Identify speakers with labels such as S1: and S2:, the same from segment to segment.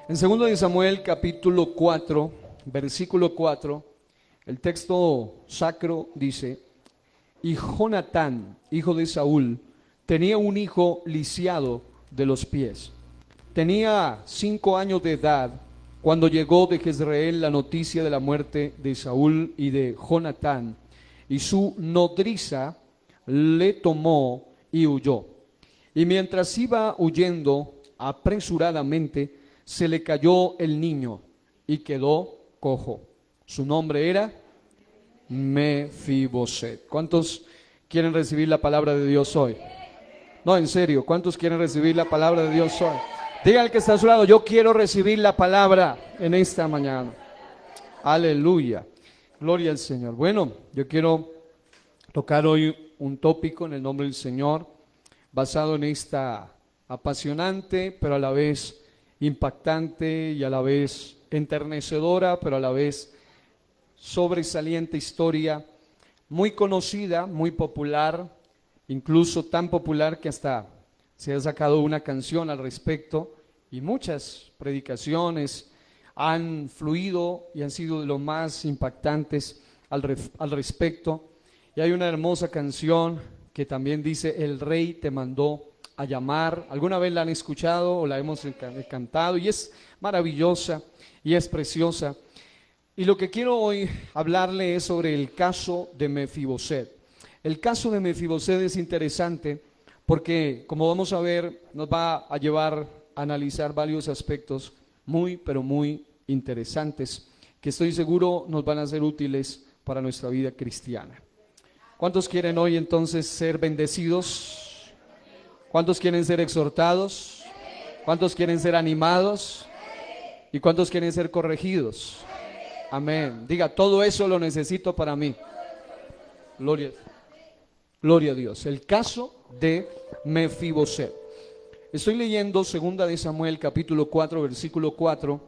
S1: En 2 de Samuel capítulo 4, versículo 4, el texto sacro dice: y Jonatán, hijo de Saúl, tenía un hijo lisiado de los pies. Tenía 5 años de edad cuando llegó de Jezreel la noticia de la muerte de Saúl y de Jonatán, y su nodriza le tomó y huyó. Y mientras iba huyendo apresuradamente, se le cayó el niño y quedó cojo. Su nombre era Mefiboset. ¿Cuántos quieren recibir la palabra de Dios hoy? No, en serio, ¿cuántos quieren recibir la palabra de Dios hoy? Diga al que está a su lado: yo quiero recibir la palabra en esta mañana. Aleluya, gloria al Señor. Bueno, yo quiero tocar hoy un tópico en el nombre del Señor, basado en esta apasionante, pero a la vez impactante y a la vez enternecedora, pero a la vez sobresaliente historia, muy conocida, muy popular, incluso tan popular que hasta se ha sacado una canción al respecto, y muchas predicaciones han fluido y han sido de lo más impactantes al respecto. Y hay una hermosa canción que también dice: el rey te mandó a llamar. ¿Alguna vez la han escuchado o la hemos cantado? Y es maravillosa y es preciosa. Y lo que quiero hoy hablarle es sobre el caso de Mefiboset. El caso de Mefiboset es interesante porque, como vamos a ver, nos va a llevar a analizar varios aspectos muy, pero muy interesantes, que estoy seguro nos van a ser útiles para nuestra vida cristiana. ¿Cuántos quieren hoy entonces ser bendecidos? ¿Cuántos quieren ser exhortados? ¿Cuántos quieren ser animados? ¿Y cuántos quieren ser corregidos? Amén. Diga: todo eso lo necesito para mí. Gloria a Dios. El caso de Mefiboset. Estoy leyendo 2 de Samuel capítulo 4, versículo 4,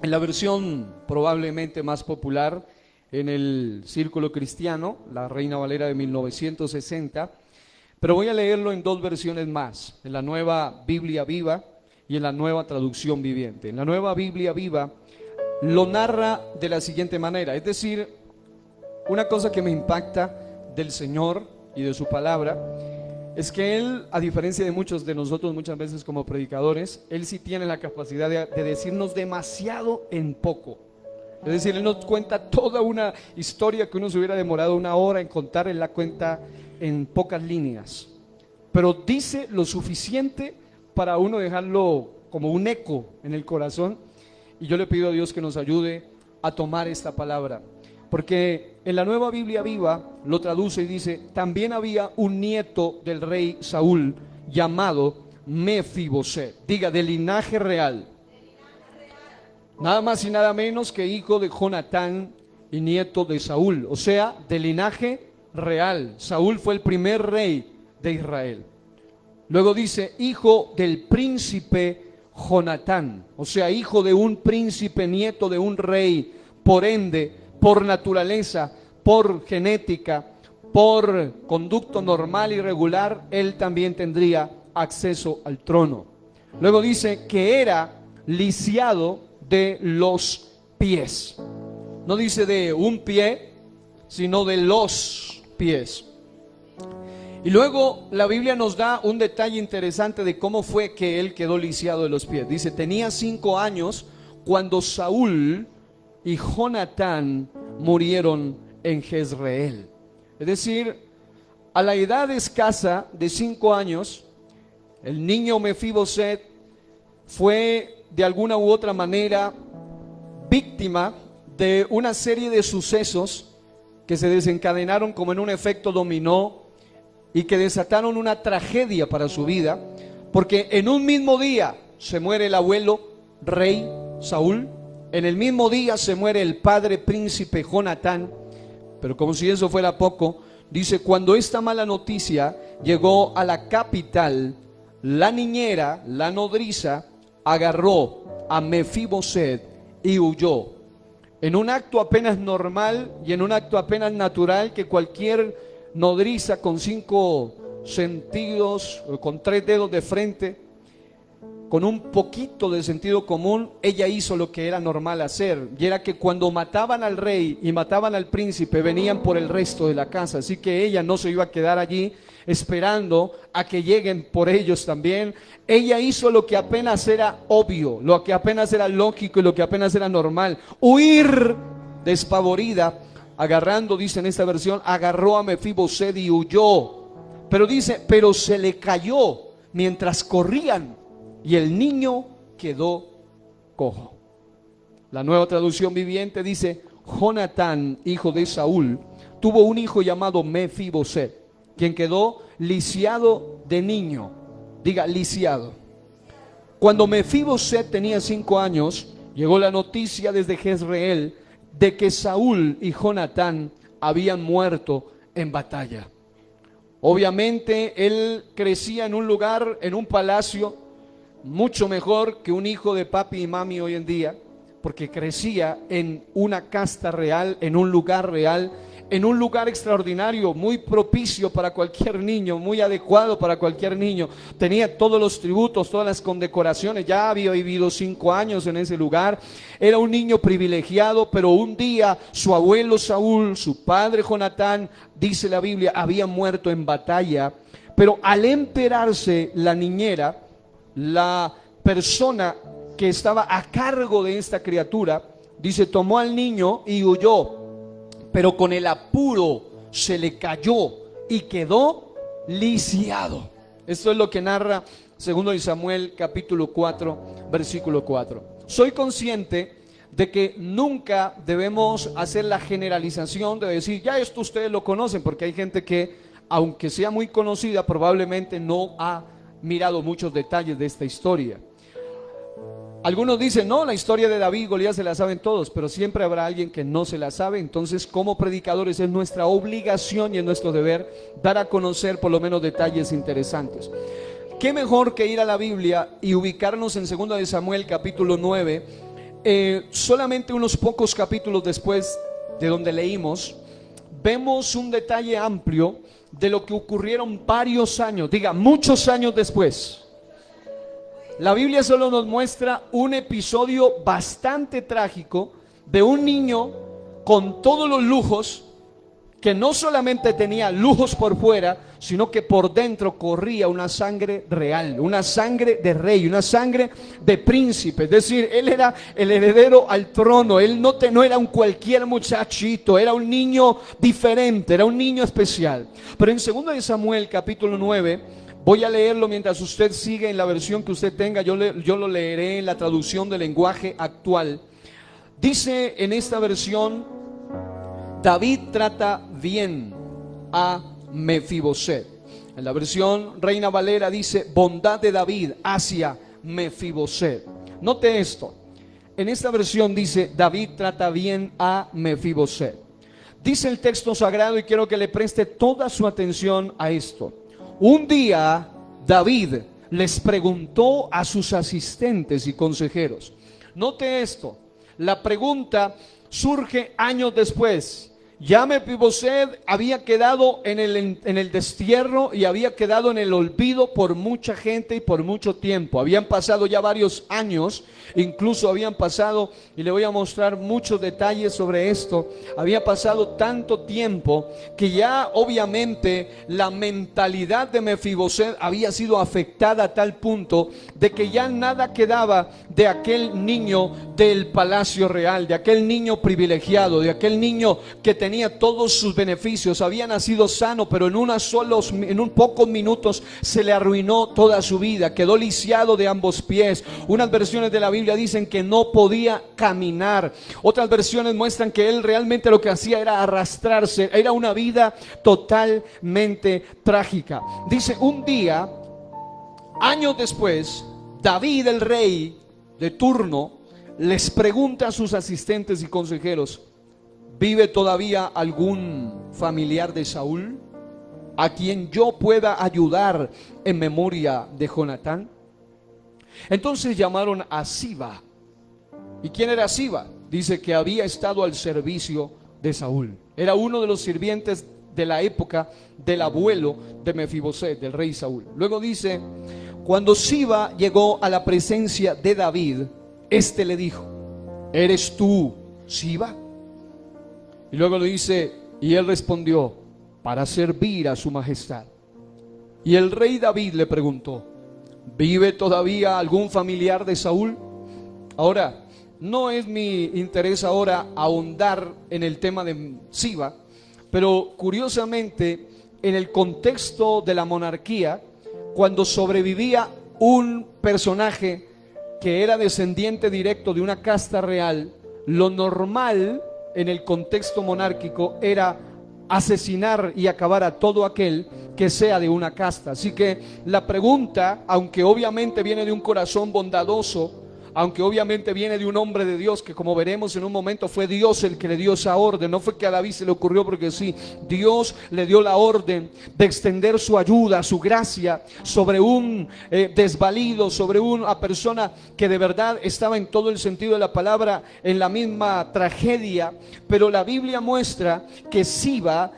S1: en la versión probablemente más popular en el círculo cristiano, la Reina Valera de 1960, pero voy a leerlo en 2 versiones más, en la Nueva Biblia Viva y en la Nueva Traducción Viviente. En la Nueva Biblia Viva lo narra de la siguiente manera, es decir, una cosa que me impacta del Señor y de su palabra es que Él, a diferencia de muchos de nosotros muchas veces como predicadores, Él sí tiene la capacidad de decirnos demasiado en poco. Es decir, Él nos cuenta toda una historia que uno se hubiera demorado 1 hora en contar, Él la cuenta en pocas líneas, pero dice lo suficiente para uno dejarlo como un eco en el corazón. Y yo le pido a Dios que nos ayude a tomar esta palabra, porque en la Nueva Biblia Viva lo traduce y dice: también había un nieto del rey Saúl llamado Mefiboset. Diga: de linaje real. Nada más y nada menos que hijo de Jonatán y nieto de Saúl, o sea, de linaje real. Saúl fue el primer rey de Israel. Luego dice: hijo del príncipe Jonatán, o sea, hijo de un príncipe, nieto de un rey. Por ende, por naturaleza, por genética, por conducto normal y regular, él también tendría acceso al trono. Luego dice que era lisiado de los pies. No dice de un pie, sino de los pies. Y luego la Biblia nos da un detalle interesante de cómo fue que él quedó lisiado de los pies. Dice: tenía 5 años cuando Saúl y Jonatán murieron en Jezreel. Es decir, a la edad escasa de 5 años, el niño Mefiboset fue de alguna u otra manera víctima de una serie de sucesos que se desencadenaron como en un efecto dominó y que desataron una tragedia para su vida, porque en un mismo día se muere el abuelo rey Saúl, en el mismo día se muere el padre príncipe Jonatán. Pero como si eso fuera poco, dice: cuando esta mala noticia llegó a la capital, la niñera, la nodriza, agarró a Mefiboset y huyó. En un acto apenas normal y en un acto apenas natural que cualquier nodriza con 5 sentidos, con 3 dedos de frente, con un poquito de sentido común, ella hizo lo que era normal hacer, y era que cuando mataban al rey y mataban al príncipe, venían por el resto de la casa, así que ella no se iba a quedar allí esperando a que lleguen por ellos también. Ella hizo lo que apenas era obvio, lo que apenas era lógico y lo que apenas era normal: huir despavorida, agarrando, dice en esta versión, agarró a Mefiboset y huyó. Pero dice, pero se le cayó mientras corrían, y el niño quedó cojo. La Nueva Traducción Viviente dice: Jonatán, hijo de Saúl, tuvo un hijo llamado Mefiboset, quien quedó lisiado de niño. Diga, lisiado. Cuando Mefiboset tenía 5 años, llegó la noticia desde Jezreel de que Saúl y Jonatán habían muerto en batalla. Obviamente él crecía en un lugar, en un palacio, mucho mejor que un hijo de papi y mami hoy en día, porque crecía en una casta real, en un lugar real, en un lugar extraordinario, muy propicio para cualquier niño, muy adecuado para cualquier niño. Tenía todos los tributos, todas las condecoraciones. Ya había vivido 5 años en ese lugar. Era un niño privilegiado, pero un día su abuelo Saúl, su padre Jonatán, dice la Biblia, había muerto en batalla. Pero al enterarse la niñera, la persona que estaba a cargo de esta criatura, dice, tomó al niño y huyó, pero con el apuro se le cayó y quedó lisiado. Esto es lo que narra 2 Samuel capítulo 4 versículo 4. Soy consciente de que nunca debemos hacer la generalización de decir, ya esto ustedes lo conocen, porque hay gente que, aunque sea muy conocida, probablemente no ha mirado muchos detalles de esta historia. Algunos dicen, no, la historia de David y Goliat se la saben todos, pero siempre habrá alguien que no se la sabe. Entonces, como predicadores, es nuestra obligación y es nuestro deber dar a conocer por lo menos detalles interesantes. ¿Qué mejor que ir a la Biblia y ubicarnos en 2 Samuel capítulo 9? Solamente unos pocos capítulos después de donde leímos, vemos un detalle amplio de lo que ocurrieron varios años, diga, muchos años después. La Biblia solo nos muestra un episodio bastante trágico de un niño con todos los lujos, que no solamente tenía lujos por fuera, sino que por dentro corría una sangre real, una sangre de rey, una sangre de príncipe. Es decir, él era el heredero al trono. Él no era un cualquier muchachito, era un niño diferente, era un niño especial. Pero en 2 Samuel capítulo 9, voy a leerlo mientras usted sigue en la versión que usted tenga. Yo lo leeré en la traducción del lenguaje actual. Dice en esta versión, David trata bien a Mefiboset. En la versión Reina Valera dice, bondad de David hacia Mefiboset. Note esto, en esta versión dice, David trata bien a Mefiboset. Dice el texto sagrado, y quiero que le preste toda su atención a esto. Un día David les preguntó a sus asistentes y consejeros. Note esto, la pregunta surge años después. Ya Mefiboset había quedado en el destierro y había quedado en el olvido por mucha gente y por mucho tiempo. Habían pasado ya varios años, incluso habían pasado, y le voy a mostrar muchos detalles sobre esto, había pasado tanto tiempo que ya obviamente la mentalidad de Mefiboset había sido afectada a tal punto de que ya nada quedaba de aquel niño del palacio real, de aquel niño privilegiado, de aquel niño que tenía todos sus beneficios. Había nacido sano, pero en un pocos minutos se le arruinó toda su vida. Quedó lisiado de ambos pies. Unas versiones de la Biblia dicen que no podía caminar. Otras versiones muestran que él realmente lo que hacía era arrastrarse. Era una vida totalmente trágica. Dice, un día, años después, David, el rey de turno, les pregunta a sus asistentes y consejeros, ¿vive todavía algún familiar de Saúl a quien yo pueda ayudar en memoria de Jonatán? Entonces llamaron a Siba. ¿Y quién era Siba? Dice que había estado al servicio de Saúl. Era uno de los sirvientes de la época del abuelo de Mefiboset, del rey Saúl. Luego dice, Cuando Siba llegó a la presencia de David, éste le dijo: ¿eres tú Siba? Y luego le dice, y él respondió: para servir a su majestad. Y el rey David le preguntó: ¿vive todavía algún familiar de Saúl? Ahora, no es mi interés ahora ahondar en el tema de Siba, pero curiosamente, en el contexto de la monarquía, cuando sobrevivía un personaje que era descendiente directo de una casta real, lo normal en el contexto monárquico era asesinar y acabar a todo aquel que sea de una casta. Así que la pregunta, aunque obviamente viene de un corazón bondadoso, aunque obviamente viene de un hombre de Dios, que como veremos en un momento fue Dios el que le dio esa orden, no fue que a David se le ocurrió porque sí, Dios le dio la orden de extender su ayuda, su gracia sobre un desvalido, sobre una persona que de verdad estaba en todo el sentido de la palabra en la misma tragedia. Pero la Biblia muestra que Siba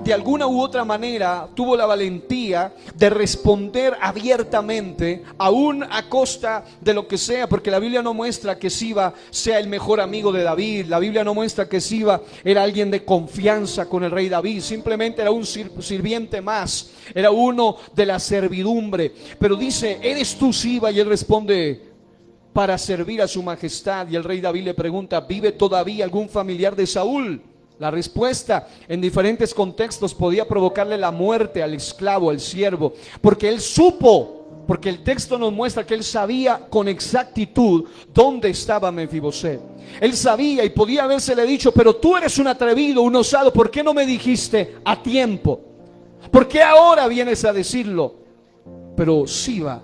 S1: de alguna u otra manera tuvo la valentía de responder abiertamente, aún a costa de lo que sea, porque la Biblia no muestra que Siba sea el mejor amigo de David. La Biblia no muestra que Siba era alguien de confianza con el rey David, simplemente era un sirviente más, era uno de la servidumbre. Pero dice: ¿eres tú Siba? Y él responde: para servir a su majestad. Y el rey David le pregunta: ¿vive todavía algún familiar de Saúl? La respuesta en diferentes contextos podía provocarle la muerte al esclavo, al siervo, porque él supo, porque el texto nos muestra que él sabía con exactitud dónde estaba Mefiboset. Él sabía y podía habérsele dicho: pero tú eres un atrevido, un osado, ¿por qué no me dijiste a tiempo? ¿Por qué ahora vienes a decirlo? Pero Siba,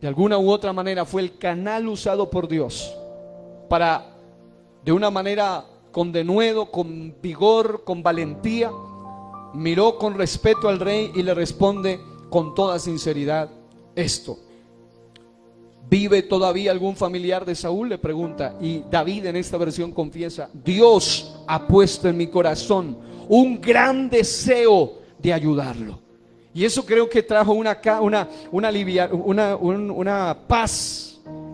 S1: de alguna u otra manera, fue el canal usado por Dios para, de una manera con denuedo, con vigor, con valentía, miró con respeto al rey y le responde con toda sinceridad esto: ¿vive todavía algún familiar de Saúl?, le pregunta. Y David en esta versión confiesa: Dios ha puesto en mi corazón un gran deseo de ayudarlo. Y eso creo que trajo una paz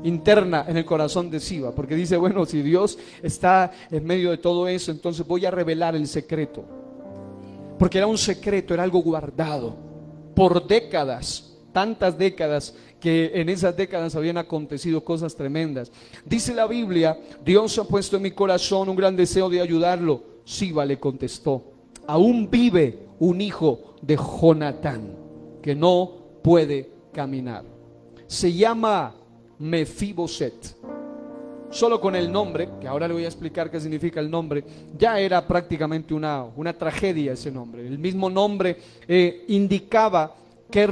S1: interna en el corazón de Siba, porque dice: bueno, si Dios está en medio de todo eso, entonces voy a revelar el secreto. Porque era un secreto, era algo guardado por décadas, tantas décadas, que en esas décadas habían acontecido cosas tremendas. Dice la Biblia: Dios ha puesto en mi corazón un gran deseo de ayudarlo. Siba le contestó: aún vive un hijo de Jonatán que no puede caminar. Se llama Mefiboset. Solo con el nombre, que ahora le voy a explicar qué significa el nombre, ya era prácticamente una tragedia ese nombre. El mismo nombre indicaba qué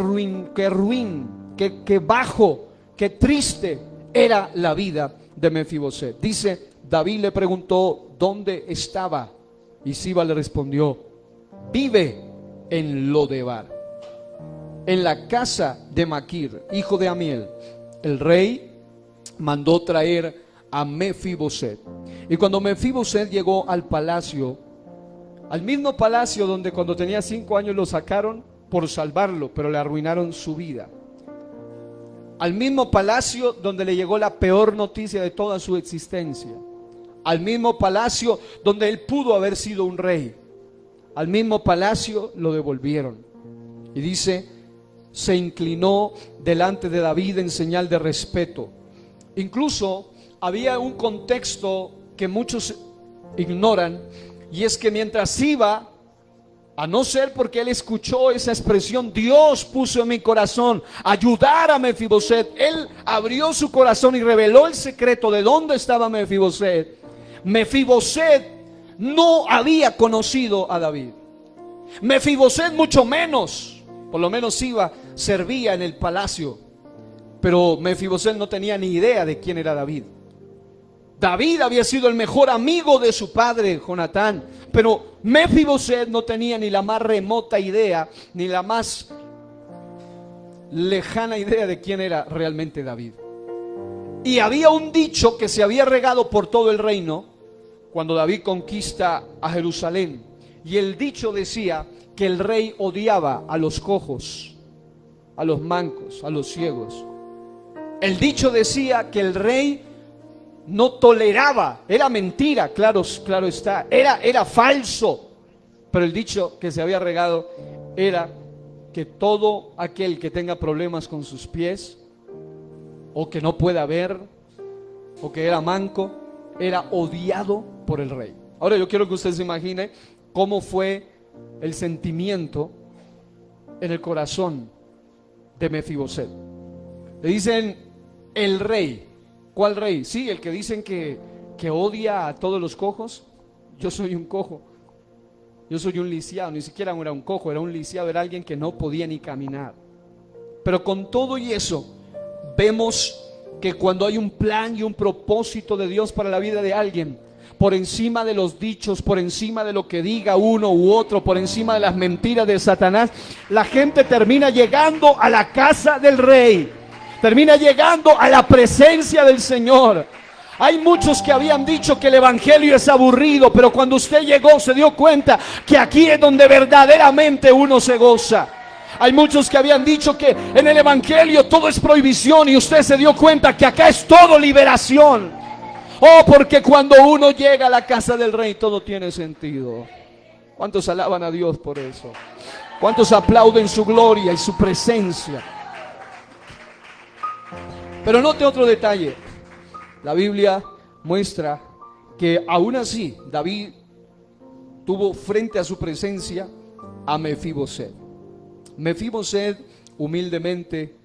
S1: bajo, qué triste era la vida de Mefiboset. Dice: David le preguntó dónde estaba, y Siba le respondió: vive en Lodebar, en la casa de Maquir, hijo de Amiel. El rey mandó traer a Mefiboset. Y cuando Mefiboset llegó al palacio, al mismo palacio donde cuando tenía 5 años lo sacaron por salvarlo, pero le arruinaron su vida, al mismo palacio donde le llegó la peor noticia de toda su existencia, al mismo palacio donde él pudo haber sido un rey, al mismo palacio lo devolvieron. Y dice: se inclinó delante de David en señal de respeto. Incluso había un contexto que muchos ignoran, y es que mientras iba, a no ser porque él escuchó esa expresión: Dios puso en mi corazón ayudar a Mefiboset, él abrió su corazón y reveló el secreto de dónde estaba Mefiboset. Mefiboset no había conocido a David. Mefiboset mucho menos. Por lo menos Siba servía en el palacio, pero Mefiboset no tenía ni idea de quién era David. David había sido el mejor amigo de su padre Jonatán, pero Mefiboset no tenía ni la más remota idea, ni la más lejana idea de quién era realmente David. Y había un dicho que se había regado por todo el reino cuando David conquista a Jerusalén, y el dicho decía que el rey odiaba a los cojos, a los mancos, a los ciegos. El dicho decía que el rey no toleraba, era mentira, claro está, era falso, pero el dicho que se había regado era que todo aquel que tenga problemas con sus pies, o que no pueda ver, o que era manco, era odiado por el rey. Ahora yo quiero que usted se imagine cómo fue el sentimiento en el corazón de Mefiboset. Le dicen el rey. ¿Cuál rey? Sí, el que dicen que odia a todos los cojos. Yo soy un cojo. Yo soy un lisiado. Ni siquiera era un cojo, era un lisiado, era alguien que no podía ni caminar. Pero con todo y eso, vemos que cuando hay un plan y un propósito de Dios para la vida de alguien, por encima de los dichos, por encima de lo que diga uno u otro, por encima de las mentiras de Satanás, la gente termina llegando a la casa del rey, termina llegando a la presencia del Señor. Hay muchos que habían dicho que el evangelio es aburrido, pero cuando usted llegó se dio cuenta que aquí es donde verdaderamente uno se goza. Hay muchos que habían dicho que en el evangelio todo es prohibición, y usted se dio cuenta que acá es todo liberación. Oh, porque cuando uno llega a la casa del rey todo tiene sentido. ¿Cuántos alaban a Dios por eso? ¿Cuántos aplauden su gloria y su presencia? Pero note otro detalle. La Biblia muestra que aún así David tuvo frente a su presencia a Mefiboset. Mefiboset humildemente,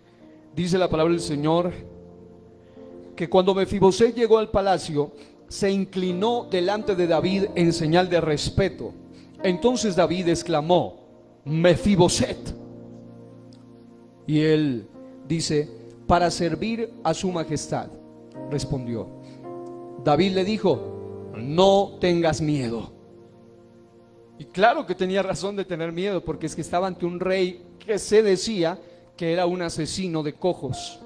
S1: dice la palabra del Señor, que cuando Mefiboset llegó al palacio, se inclinó delante de David en señal de respeto. Entonces David exclamó: Mefiboset. Y él dice: para servir a su majestad, respondió. David le dijo: no tengas miedo. Y claro que tenía razón de tener miedo, porque es que estaba ante un rey que se decía que era un asesino de cojos,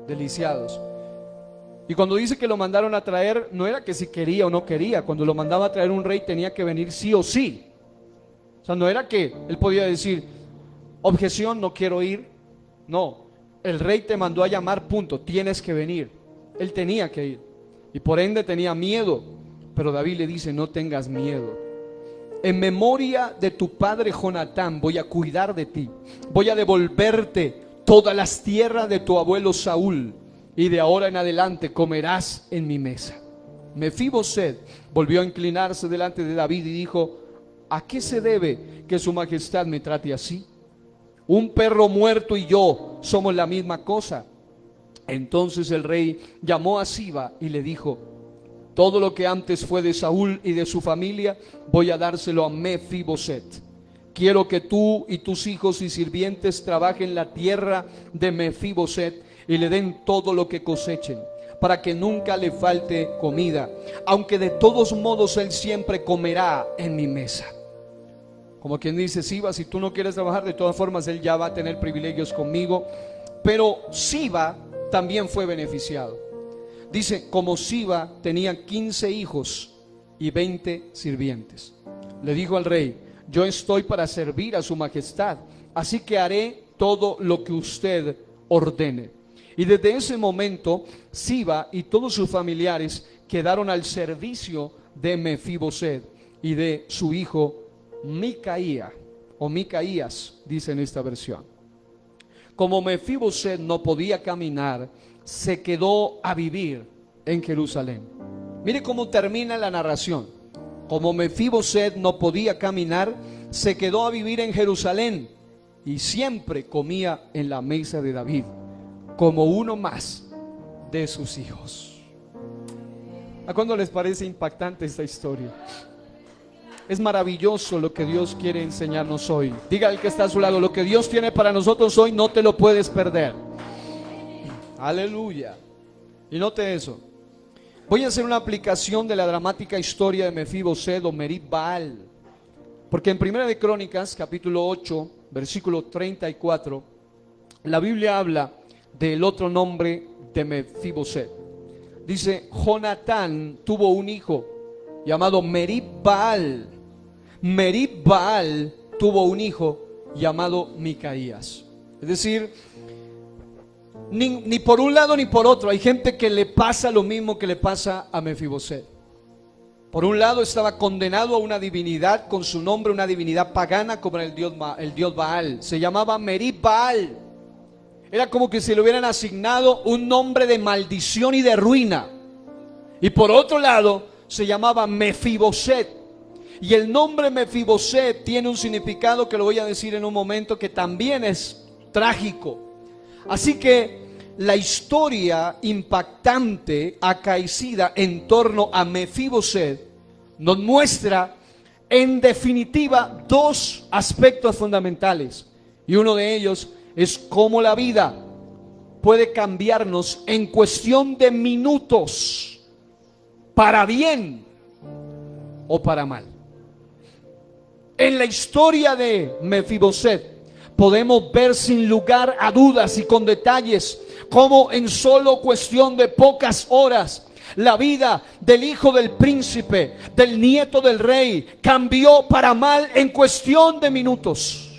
S1: de lisiados. Y cuando dice que lo mandaron a traer, no era que si quería o no quería. Cuando lo mandaba a traer un rey tenía que venir sí o sí. O sea, no era que él podía decir: objeción, no quiero ir. No, el rey te mandó a llamar, punto, tienes que venir. Él tenía que ir, y por ende tenía miedo. Pero David le dice: no tengas miedo. En memoria de tu padre Jonatán voy a cuidar de ti. Voy a devolverte todas las tierras de tu abuelo Saúl, y de ahora en adelante comerás en mi mesa. Mefiboset volvió a inclinarse delante de David y dijo: ¿a qué se debe que su majestad me trate así? Un perro muerto y yo somos la misma cosa. Entonces el rey llamó a Siba y le dijo: todo lo que antes fue de Saúl y de su familia voy a dárselo a Mefiboset. Quiero que tú y tus hijos y sirvientes trabajen la tierra de Mefiboset y le den todo lo que cosechen, para que nunca le falte comida, aunque de todos modos él siempre comerá en mi mesa. Como quien dice: Siba, si tú no quieres trabajar, de todas formas él ya va a tener privilegios conmigo. Pero Siba también fue beneficiado. Dice: como Siba tenía 15 hijos y 20 sirvientes, le dijo al rey: yo estoy para servir a su majestad, así que haré todo lo que usted ordene. Y desde ese momento Siba y todos sus familiares quedaron al servicio de Mefiboset y de su hijo Micaía, o Micaías, dice en esta versión. Como Mefiboset no podía caminar, se quedó a vivir en Jerusalén. Mire cómo termina la narración. Como Mefiboset no podía caminar, se quedó a vivir en Jerusalén y siempre comía en la mesa de David, como uno más de sus hijos. ¿A cuándo les parece impactante esta historia? Es maravilloso lo que Dios quiere enseñarnos hoy. Diga al que está a su lado: lo que Dios tiene para nosotros hoy no te lo puedes perder. Aleluya. Y note eso. Voy a hacer una aplicación de la dramática historia de Mefiboset o Merib Baal, porque en Primera de Crónicas, capítulo 8, versículo 34, la Biblia habla del otro nombre de Mefiboset. Dice: Jonatán tuvo un hijo llamado Merib Baal. Merib Baal tuvo un hijo llamado Micaías. Es decir, ni por un lado ni por otro. Hay gente que le pasa lo mismo que le pasa a Mefiboset. Por un lado estaba condenado a una divinidad con su nombre, una divinidad pagana como el dios Baal. Se llamaba Merib Baal. Era como que se le hubieran asignado un nombre de maldición y de ruina. Y por otro lado se llamaba Mefiboset. Y el nombre Mefiboset tiene un significado que lo voy a decir en un momento, que también es trágico. Así que la historia impactante acaecida en torno a Mefiboset nos muestra en definitiva dos aspectos fundamentales. Y uno de ellos es cómo la vida puede cambiarnos en cuestión de minutos, para bien o para mal. En la historia de Mefiboset podemos ver sin lugar a dudas y con detalles cómo en solo cuestión de pocas horas la vida del hijo del príncipe, del nieto del rey, cambió para mal en cuestión de minutos.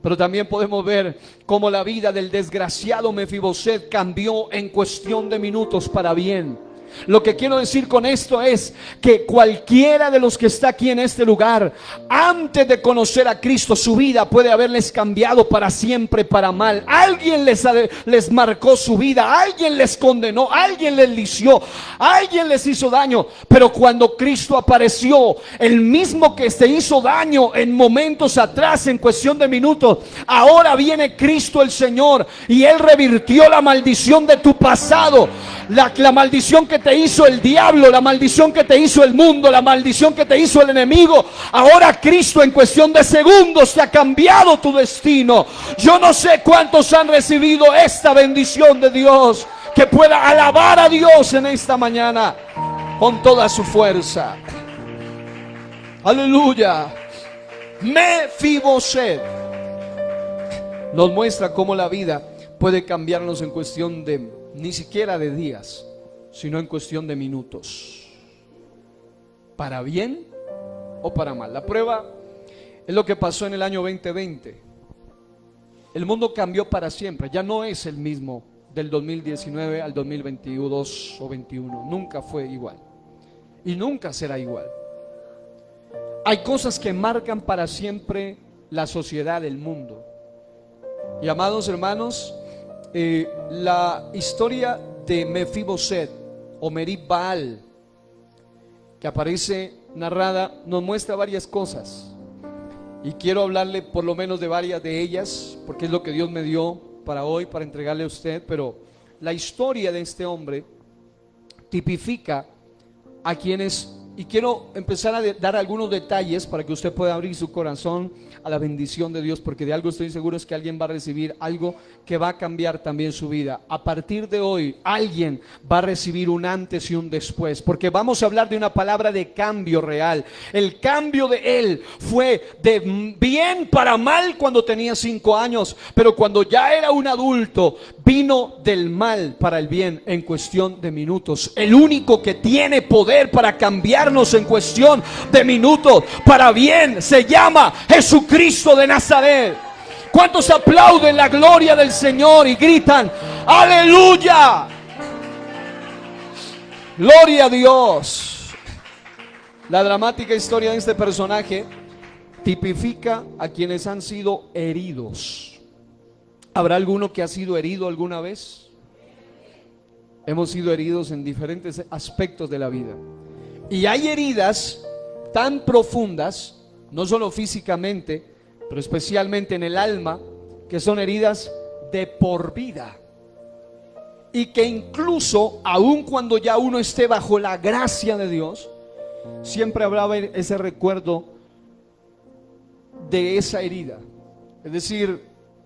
S1: Pero también podemos ver cómo la vida del desgraciado Mefiboset cambió en cuestión de minutos para bien. Lo que quiero decir con esto es que cualquiera de los que está aquí en este lugar, antes de conocer a Cristo, su vida puede haberles cambiado para siempre para mal. Alguien les marcó su vida, alguien les condenó, alguien les lició, alguien les hizo daño. Pero cuando Cristo apareció, el mismo que se hizo daño en momentos atrás, en cuestión de minutos, ahora viene Cristo el Señor y Él revirtió la maldición de tu pasado, la maldición que te hizo el diablo, la maldición que te hizo el mundo, la maldición que te hizo el enemigo. Ahora Cristo en cuestión de segundos te ha cambiado tu destino. Yo no sé cuántos han recibido esta bendición de Dios, que pueda alabar a Dios en esta mañana con toda su fuerza. Aleluya. Mefiboset nos muestra cómo la vida puede cambiarnos en cuestión de ni siquiera de días, sino en cuestión de minutos, para bien o para mal. La prueba es lo que pasó en el año 2020. El mundo cambió para siempre, ya no es el mismo del 2019 al 2022 o 21. Nunca fue igual y nunca será igual. Hay cosas que marcan para siempre la sociedad, el mundo. Y amados hermanos, la historia de Mefiboset o Merib Baal, que aparece narrada, nos muestra varias cosas. Y quiero hablarle por lo menos de varias de ellas, porque es lo que Dios me dio para hoy, para entregarle a usted. Pero la historia de este hombre tipifica a quienes, y quiero empezar a dar algunos detalles para que usted pueda abrir su corazón a la bendición de Dios, porque de algo estoy seguro, es que alguien va a recibir algo que va a cambiar también su vida. A partir de hoy, alguien va a recibir un antes y un después, porque vamos a hablar de una palabra de cambio real. El cambio de él fue de bien para mal cuando tenía 5 años, pero cuando ya era un adulto, vino del mal para el bien en cuestión de minutos. El único que tiene poder para cambiarnos en cuestión de minutos para bien se llama Jesucristo de Nazaret. ¿Cuántos aplauden la gloria del Señor y gritan aleluya? Gloria a Dios. La dramática historia de este personaje tipifica a quienes han sido heridos. ¿Habrá alguno que ha sido herido alguna vez? Hemos sido heridos en diferentes aspectos de la vida. Y hay heridas tan profundas, no solo físicamente, pero especialmente en el alma, que son heridas de por vida. Y que incluso, aun cuando ya uno esté bajo la gracia de Dios, siempre habrá ese recuerdo de esa herida. Es decir,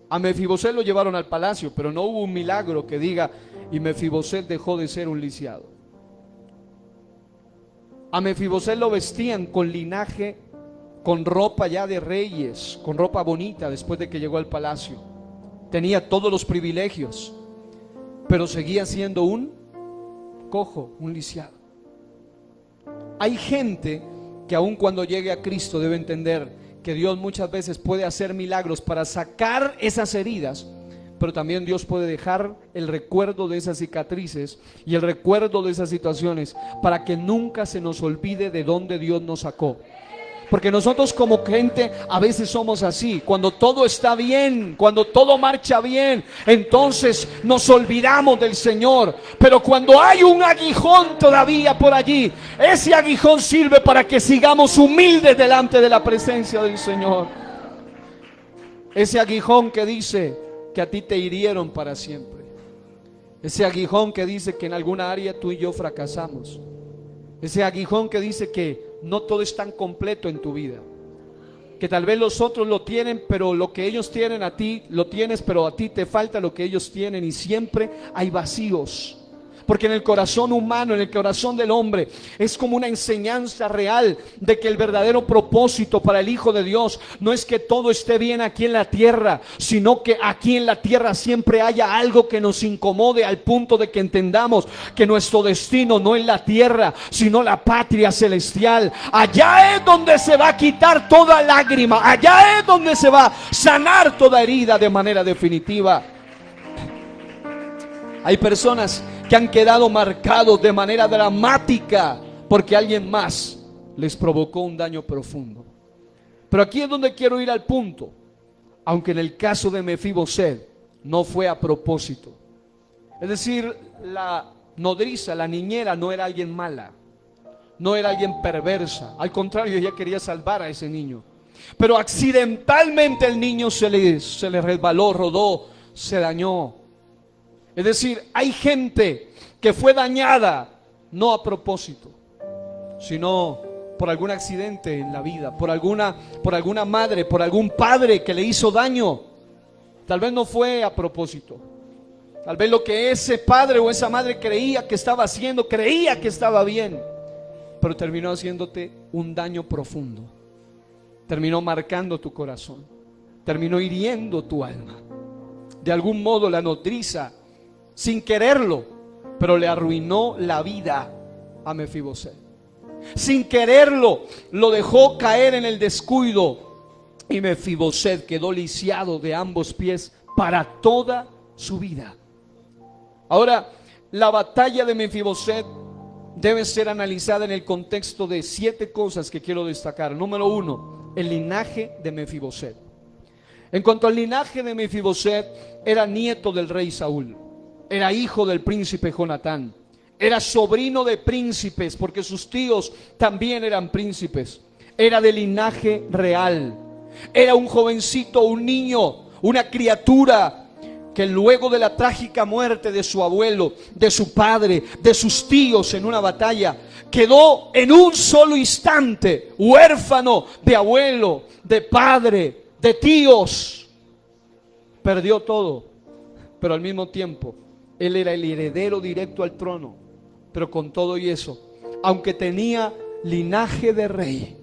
S1: a Mefiboset lo llevaron al palacio, pero no hubo un milagro que diga y Mefiboset dejó de ser un lisiado. A Mefiboset lo vestían con linaje, con ropa ya de reyes, con ropa bonita después de que llegó al palacio. Tenía todos los privilegios, pero seguía siendo un cojo, un lisiado. Hay gente que aun cuando llegue a Cristo debe entender que Dios muchas veces puede hacer milagros para sacar esas heridas, pero también Dios puede dejar el recuerdo de esas cicatrices y el recuerdo de esas situaciones para que nunca se nos olvide de dónde Dios nos sacó. Porque nosotros como gente a veces somos así. Cuando todo está bien, cuando todo marcha bien, entonces nos olvidamos del Señor. Pero cuando hay un aguijón todavía por allí, ese aguijón sirve para que sigamos humildes delante de la presencia del Señor. Ese aguijón que dice que a ti te hirieron para siempre. Ese aguijón que dice que en alguna área tú y yo fracasamos. Ese aguijón que dice que no todo es tan completo en tu vida, que tal vez los otros lo tienen, pero lo que ellos tienen a ti lo tienes, pero a ti te falta lo que ellos tienen, y siempre hay vacíos. Porque en el corazón humano, en el corazón del hombre, es como una enseñanza real de que el verdadero propósito para el Hijo de Dios no es que todo esté bien aquí en la tierra, sino que aquí en la tierra siempre haya algo que nos incomode, al punto de que entendamos que nuestro destino no es la tierra, sino la patria celestial. Allá es donde se va a quitar toda lágrima, allá es donde se va a sanar toda herida de manera definitiva. Hay personas que han quedado marcados de manera dramática porque alguien más les provocó un daño profundo. Pero aquí es donde quiero ir al punto. Aunque en el caso de Mefiboset no fue a propósito. Es decir, la nodriza, la niñera, no era alguien mala, no era alguien perversa. Al contrario, ella quería salvar a ese niño. Pero accidentalmente el niño se le resbaló, rodó, se dañó. Es decir, hay gente que fue dañada no a propósito, sino por algún accidente en la vida, por alguna madre, por algún padre que le hizo daño. Tal vez no fue a propósito. Tal vez lo que ese padre o esa madre creía que estaba haciendo, creía que estaba bien, pero terminó haciéndote un daño profundo. Terminó marcando tu corazón, terminó hiriendo tu alma. De algún modo la nodriza, sin quererlo, pero le arruinó la vida a Mefiboset. Sin quererlo, lo dejó caer en el descuido, y Mefiboset quedó lisiado de ambos pies para toda su vida. Ahora, la batalla de Mefiboset debe ser analizada en el contexto de 7 cosas que quiero destacar. Número 1, el linaje de Mefiboset. En cuanto al linaje de Mefiboset, era nieto del rey Saúl. Era hijo del príncipe Jonatán. Era sobrino de príncipes, porque sus tíos también eran príncipes. Era de linaje real. Era un jovencito, un niño, una criatura que luego de la trágica muerte de su abuelo, de su padre, de sus tíos en una batalla, quedó en un solo instante huérfano de abuelo, de padre, de tíos. Perdió todo, pero al mismo tiempo él era el heredero directo al trono. Pero con todo y eso, aunque tenía linaje de rey,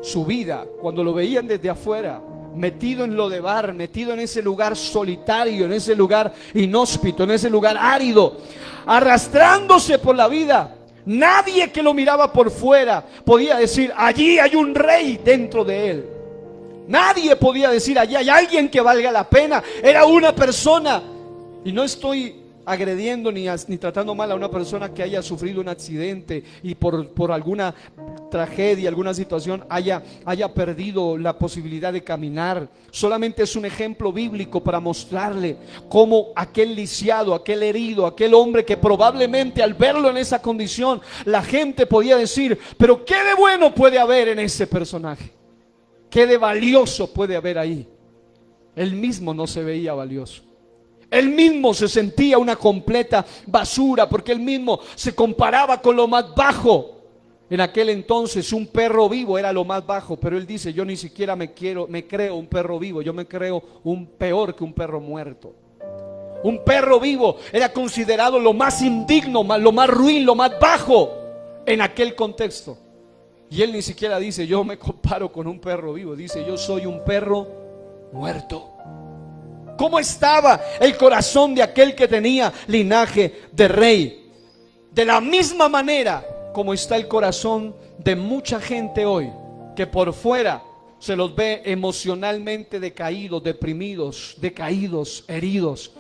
S1: su vida, cuando lo veían desde afuera, metido en Lodebar, metido en ese lugar solitario, en ese lugar inhóspito, en ese lugar árido, arrastrándose por la vida, nadie que lo miraba por fuera podía decir: allí hay un rey dentro de él. Nadie podía decir: allí hay alguien que valga la pena. Era una persona. Y no estoy agrediendo ni tratando mal a una persona que haya sufrido un accidente y por alguna tragedia, alguna situación haya perdido la posibilidad de caminar. Solamente es un ejemplo bíblico para mostrarle cómo aquel lisiado, aquel herido, aquel hombre que probablemente al verlo en esa condición, la gente podía decir: pero ¿qué de bueno puede haber en ese personaje? ¿Qué de valioso puede haber ahí? Él mismo no se veía valioso. Él mismo se sentía una completa basura, porque él mismo se comparaba con lo más bajo. En aquel entonces un perro vivo era lo más bajo, pero él dice: yo ni siquiera me creo un perro vivo, yo me creo peor que un perro muerto. Un perro vivo era considerado lo más indigno, lo más ruin, lo más bajo en aquel contexto. Y él ni siquiera dice: yo me comparo con un perro vivo, dice: yo soy un perro muerto. ¿Cómo estaba el corazón de aquel que tenía linaje de rey? De la misma manera como está el corazón de mucha gente hoy, que por fuera Se los ve emocionalmente decaídos, deprimidos, decaídos, heridos.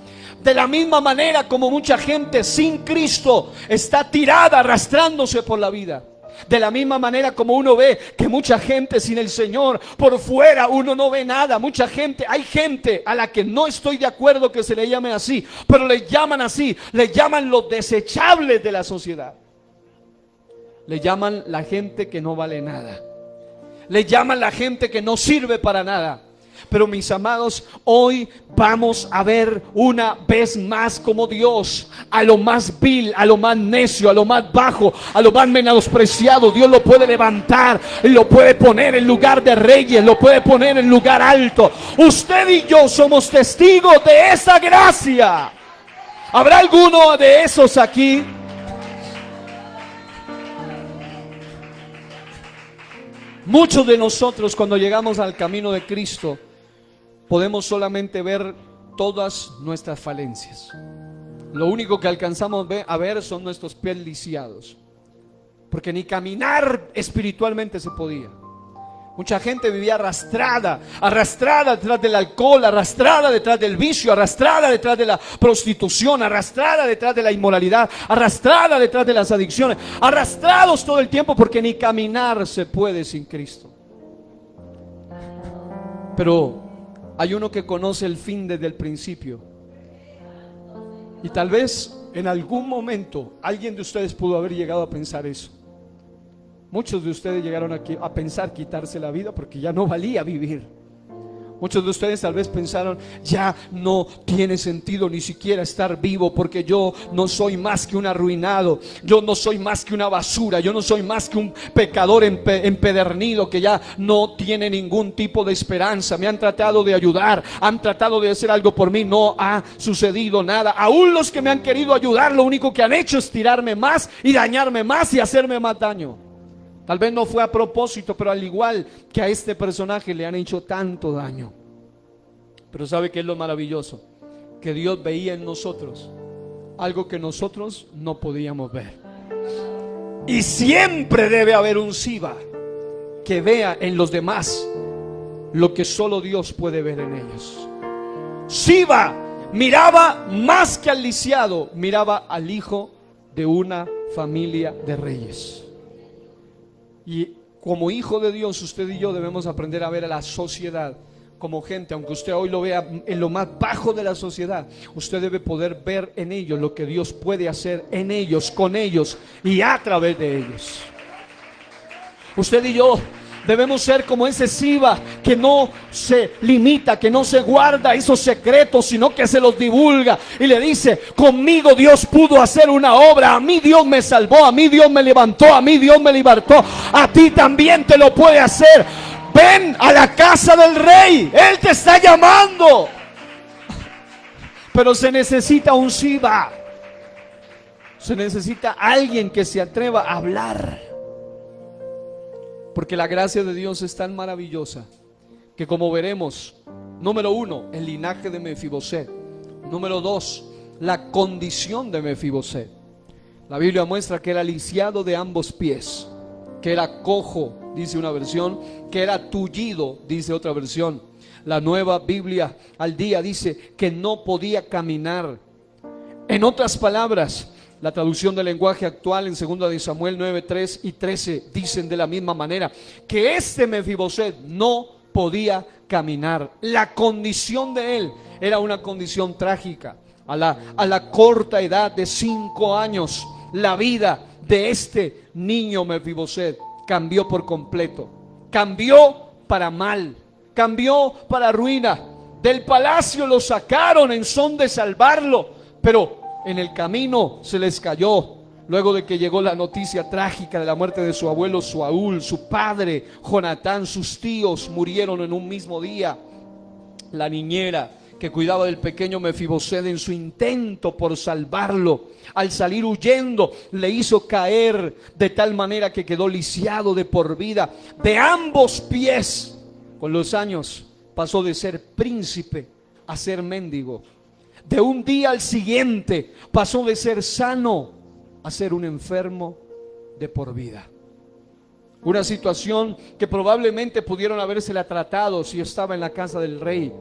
S1: De la misma manera como mucha gente sin Cristo está tirada, arrastrándose por la vida. De la misma manera como uno ve que mucha gente sin el Señor, por fuera uno no ve nada. Mucha gente, hay gente a la que no estoy de acuerdo que se le llame así, pero le llaman así, le llaman los desechables de la sociedad. Le llaman la gente que no vale nada. Le llaman la gente que no sirve para nada. Pero mis amados, hoy vamos a ver una vez más como Dios a lo más vil, a lo más necio, a lo más bajo, a lo más menospreciado, Dios lo puede levantar y lo puede poner en lugar de reyes, lo puede poner en lugar alto. Usted y yo somos testigos de esa gracia. ¿Habrá alguno de esos aquí? Muchos de nosotros, cuando llegamos al camino de Cristo, podemos solamente ver todas nuestras falencias. Lo único que alcanzamos a ver son nuestros pies lisiados, porque ni caminar espiritualmente se podía. Mucha gente vivía arrastrada detrás del alcohol, arrastrada detrás del vicio, arrastrada detrás de la prostitución, arrastrada detrás de la inmoralidad, arrastrada detrás de las adicciones, arrastrados todo el tiempo, porque ni caminar se puede sin Cristo. Pero hay uno que conoce el fin desde el principio. Y tal vez en algún momento alguien de ustedes pudo haber llegado a pensar eso. Muchos de ustedes llegaron a pensar quitarse la vida porque ya no valía vivir. Muchos de ustedes tal vez pensaron, ya no tiene sentido ni siquiera estar vivo, porque yo no soy más que un arruinado, yo no soy más que una basura, yo no soy más que un pecador empedernido que ya no tiene ningún tipo de esperanza. Me han tratado de ayudar, han tratado de hacer algo por mí, no ha sucedido nada. Aún los que me han querido ayudar, lo único que han hecho es tirarme más y dañarme más y hacerme más daño. Tal vez no fue a propósito, pero al igual que a este personaje le han hecho tanto daño. Pero ¿sabe qué es lo maravilloso? Que Dios veía en nosotros algo que nosotros no podíamos ver. Y siempre debe haber un Siba que vea en los demás lo que solo Dios puede ver en ellos. Siba miraba más que al lisiado, miraba al hijo de una familia de reyes. Y como hijo de Dios, usted y yo debemos aprender a ver a la sociedad como gente. Aunque usted hoy lo vea en lo más bajo de la sociedad, usted debe poder ver en ellos lo que Dios puede hacer en ellos, con ellos y a través de ellos. Usted y yo debemos ser como ese Siba que no se limita, que no se guarda esos secretos, sino que se los divulga y le dice: conmigo Dios pudo hacer una obra, a mí Dios me salvó, a mí Dios me levantó, a mí Dios me libertó, a ti también te lo puede hacer. Ven a la casa del rey, Él te está llamando. Pero se necesita un Siba, se necesita alguien que se atreva a hablar. Porque la gracia de Dios es tan maravillosa que, como veremos, número 1, el linaje de Mefiboset. Número 2, la condición de Mefiboset. La Biblia muestra que era lisiado de ambos pies, que era cojo, dice una versión, que era tullido, dice otra versión. La Nueva Biblia al Día dice que no podía caminar. En otras palabras, la traducción del lenguaje actual en 2 de Samuel 9, 3 y 13 dicen de la misma manera que este Mefiboset no podía caminar. La condición de él era una condición trágica. A la corta edad de 5 años, la vida de este niño Mefiboset cambió por completo. Cambió para mal, cambió para ruina. Del palacio lo sacaron en son de salvarlo, pero en el camino se les cayó. Luego de que llegó la noticia trágica de la muerte de su abuelo Saúl, su padre Jonatán, sus tíos murieron en un mismo día. La niñera que cuidaba del pequeño Mefiboset, en su intento por salvarlo, al salir huyendo, le hizo caer de tal manera que quedó lisiado de por vida de ambos pies. Con los años pasó de ser príncipe a ser mendigo. De un día al siguiente pasó de ser sano a ser un enfermo de por vida. Una situación que probablemente pudieron habérsela tratado si estaba en la casa del rey.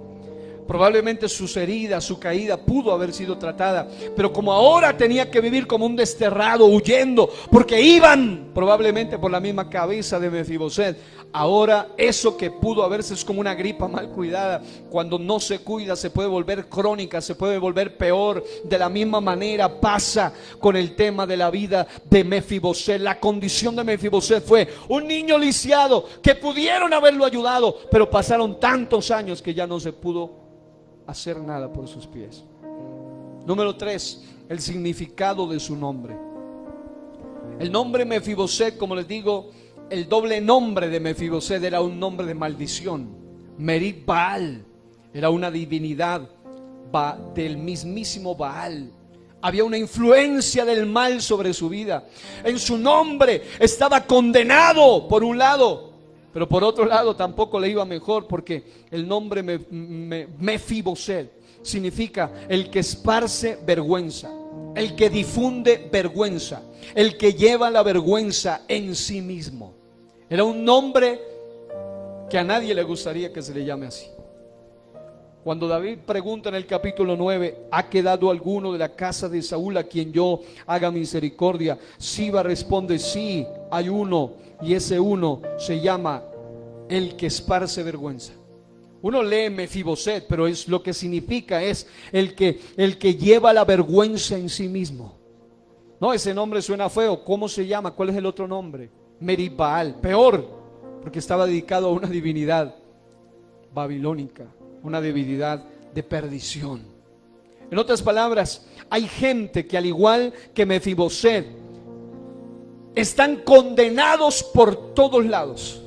S1: Probablemente sus heridas, su caída pudo haber sido tratada, pero como ahora tenía que vivir como un desterrado, huyendo, porque iban probablemente por la misma cabeza de Mefiboset, ahora eso que pudo haberse es como una gripa mal cuidada. Cuando no se cuida se puede volver crónica, se puede volver peor. De la misma manera pasa con el tema de la vida de Mefiboset. La condición de Mefiboset fue un niño lisiado que pudieron haberlo ayudado, pero pasaron tantos años que ya no se pudo hacer nada por sus pies. Número 3, el significado de su nombre. El nombre Mefiboset, como les digo, el doble nombre de Mefiboset era un nombre de maldición. Merit Baal era una divinidad del mismísimo Baal. Había una influencia del mal sobre su vida. En su nombre estaba condenado por un lado, pero por otro lado tampoco le iba mejor, porque el nombre Mefiboset significa el que esparce vergüenza, el que difunde vergüenza, el que lleva la vergüenza en sí mismo. Era un nombre que a nadie le gustaría que se le llame así. Cuando David pregunta en el capítulo 9, ¿ha quedado alguno de la casa de Saúl a quien yo haga misericordia? Siba responde, sí, hay uno, y ese uno se llama el que esparce vergüenza. Uno lee Mefiboset, pero es lo que significa es el que lleva la vergüenza en sí mismo. No, ese nombre suena feo. ¿Cómo se llama? ¿Cuál es el otro nombre? Merit Baal, peor, porque estaba dedicado a una divinidad babilónica, una divinidad de perdición. En otras palabras, hay gente que al igual que Mefiboset están condenados por todos lados.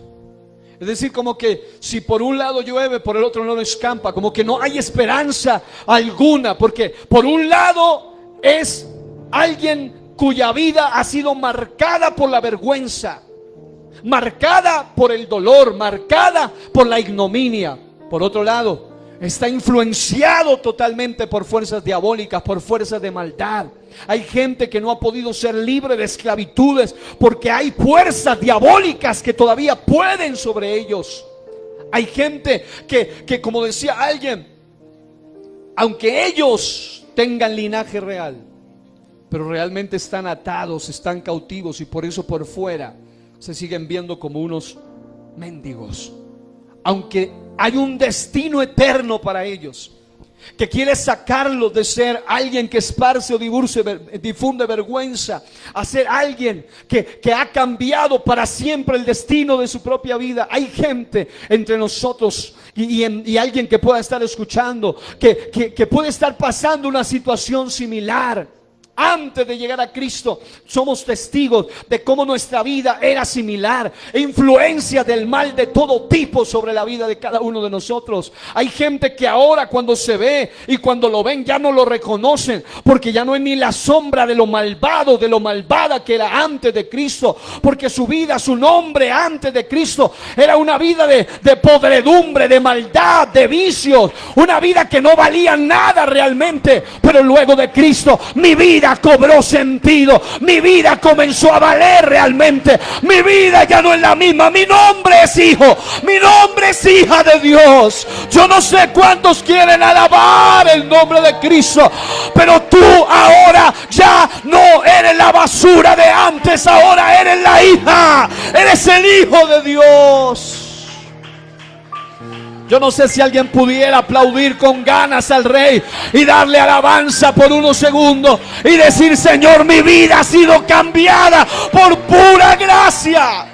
S1: Es decir, como que si por un lado llueve, por el otro no escampa, como que no hay esperanza alguna, porque por un lado es alguien cuya vida ha sido marcada por la vergüenza, marcada por el dolor, marcada por la ignominia. Por otro lado, está influenciado totalmente por fuerzas diabólicas, por fuerzas de maldad. Hay gente que no ha podido ser libre de esclavitudes porque hay fuerzas diabólicas que todavía pueden sobre ellos. Hay gente que como decía alguien, aunque ellos tengan linaje real, pero realmente están atados, están cautivos, y por eso por fuera se siguen viendo como unos mendigos, aunque hay un destino eterno para ellos que quiere sacarlos de ser alguien que esparce o difunde vergüenza a ser alguien que ha cambiado para siempre el destino de su propia vida. Hay gente entre nosotros y alguien que pueda estar escuchando que puede estar pasando una situación similar. Antes de llegar a Cristo, somos testigos de cómo nuestra vida era similar, influencia del mal de todo tipo sobre la vida de cada uno de nosotros. Hay gente que ahora cuando se ve y cuando lo ven ya no lo reconocen, porque ya no es ni la sombra de lo malvado, de lo malvada que era antes de Cristo, porque su vida, su nombre antes de Cristo era una vida de podredumbre, de maldad, de vicios, una vida que no valía nada realmente. Pero luego de Cristo, mi vida cobró sentido, mi vida comenzó a valer realmente, mi vida ya no es la misma, mi nombre es hijo, mi nombre es hija de Dios. Yo no sé cuántos quieren alabar el nombre de Cristo, pero tú ahora ya no eres la basura de antes, ahora eres la hija, eres el hijo de Dios. Yo no sé si alguien pudiera aplaudir con ganas al Rey y darle alabanza por unos segundos y decir: Señor, mi vida ha sido cambiada por pura gracia.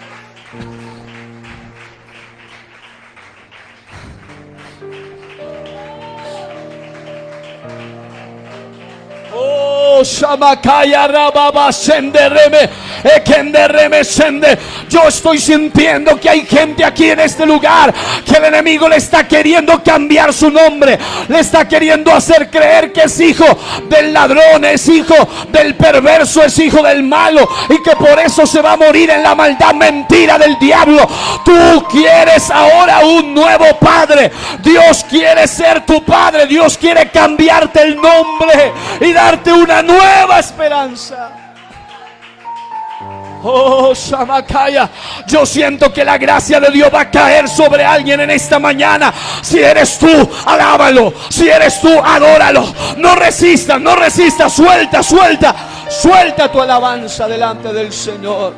S1: Oh, Shamakaya Rababa Sendereme, Ekendereme Sende. Yo estoy sintiendo que hay gente aquí en este lugar que el enemigo le está queriendo cambiar su nombre, le está queriendo hacer creer que es hijo del ladrón, es hijo del perverso, es hijo del malo, y que por eso se va a morir en la maldad mentira del diablo. Tú quieres ahora un nuevo padre. Dios quiere ser tu padre. Dios quiere cambiarte el nombre y darte una nueva esperanza. Oh, Shamakaya, yo siento que la gracia de Dios va a caer sobre alguien en esta mañana. Si eres tú, alábalo. Si eres tú, adóralo. No resistas, no resistas. Suelta, suelta, suelta tu alabanza delante del Señor.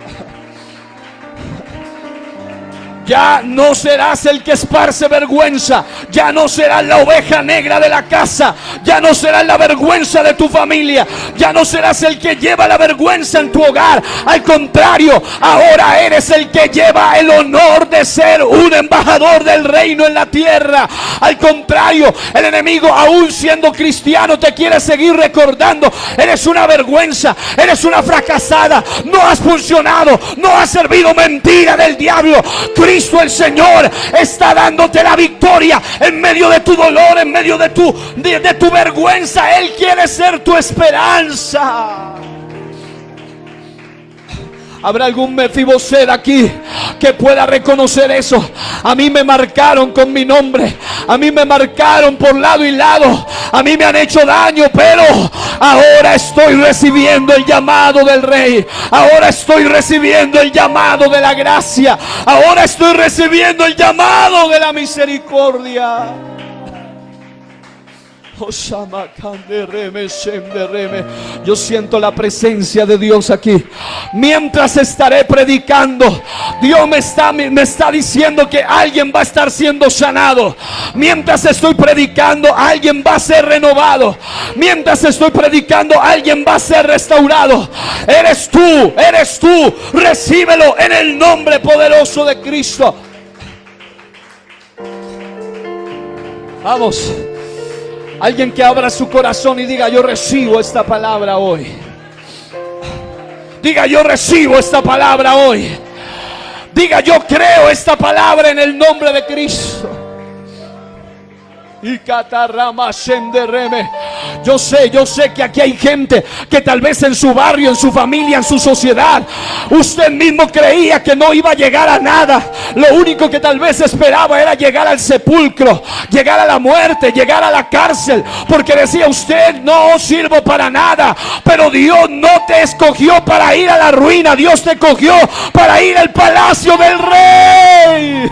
S1: Ya no serás el que esparce vergüenza. Ya no serás la oveja negra de la casa. Ya no serás la vergüenza de tu familia. Ya no serás el que lleva la vergüenza en tu hogar. Al contrario, ahora eres el que lleva el honor de ser un embajador del reino en la tierra. Al contrario, el enemigo, aún siendo cristiano, te quiere seguir recordando: eres una vergüenza, eres una fracasada, no has funcionado, no has servido. Mentira del diablo. Cristo el Señor está dándote la victoria en medio de tu dolor, en medio de tu vergüenza. Él quiere ser tu esperanza. ¿Habrá algún Mefiboset aquí que pueda reconocer eso? A mí me marcaron con mi nombre. A mí me marcaron por lado y lado. A mí me han hecho daño, pero ahora estoy recibiendo el llamado del Rey. Ahora estoy recibiendo el llamado de la gracia. Ahora estoy recibiendo el llamado de la misericordia. Yo siento la presencia de Dios aquí. Mientras estaré predicando, Dios me está diciendo que alguien va a estar siendo sanado. Mientras estoy predicando, alguien va a ser renovado. Mientras estoy predicando, alguien va a ser restaurado. Eres tú. Recíbelo en el nombre poderoso de Cristo. Vamos. Alguien que abra su corazón y diga: yo recibo esta palabra hoy. Diga: yo recibo esta palabra hoy. Diga: yo creo esta palabra en el nombre de Cristo. Y catarrama sendereme. Yo sé que aquí hay gente que tal vez en su barrio, en su familia, en su sociedad, usted mismo creía que no iba a llegar a nada. Lo único que tal vez esperaba era llegar al sepulcro, llegar a la muerte, llegar a la cárcel, porque decía: usted no sirvo para nada. Pero Dios no te escogió para ir a la ruina. Dios te escogió para ir al palacio del Rey.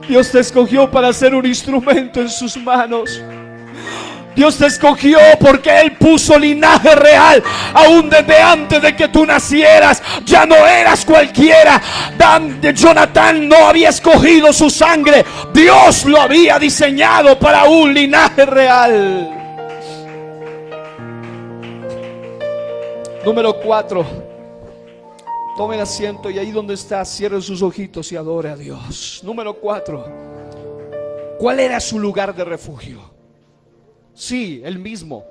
S1: Dios te escogió para ser un instrumento en sus manos. Dios te escogió porque Él puso linaje real. Aún desde antes de que tú nacieras, ya no eras cualquiera. Jonatán no había escogido su sangre. Dios lo había diseñado para un linaje real. Número 4. Tome el asiento y ahí donde está, cierre sus ojitos y adore a Dios. Número 4. ¿Cuál era su lugar de refugio? Sí, el mismo,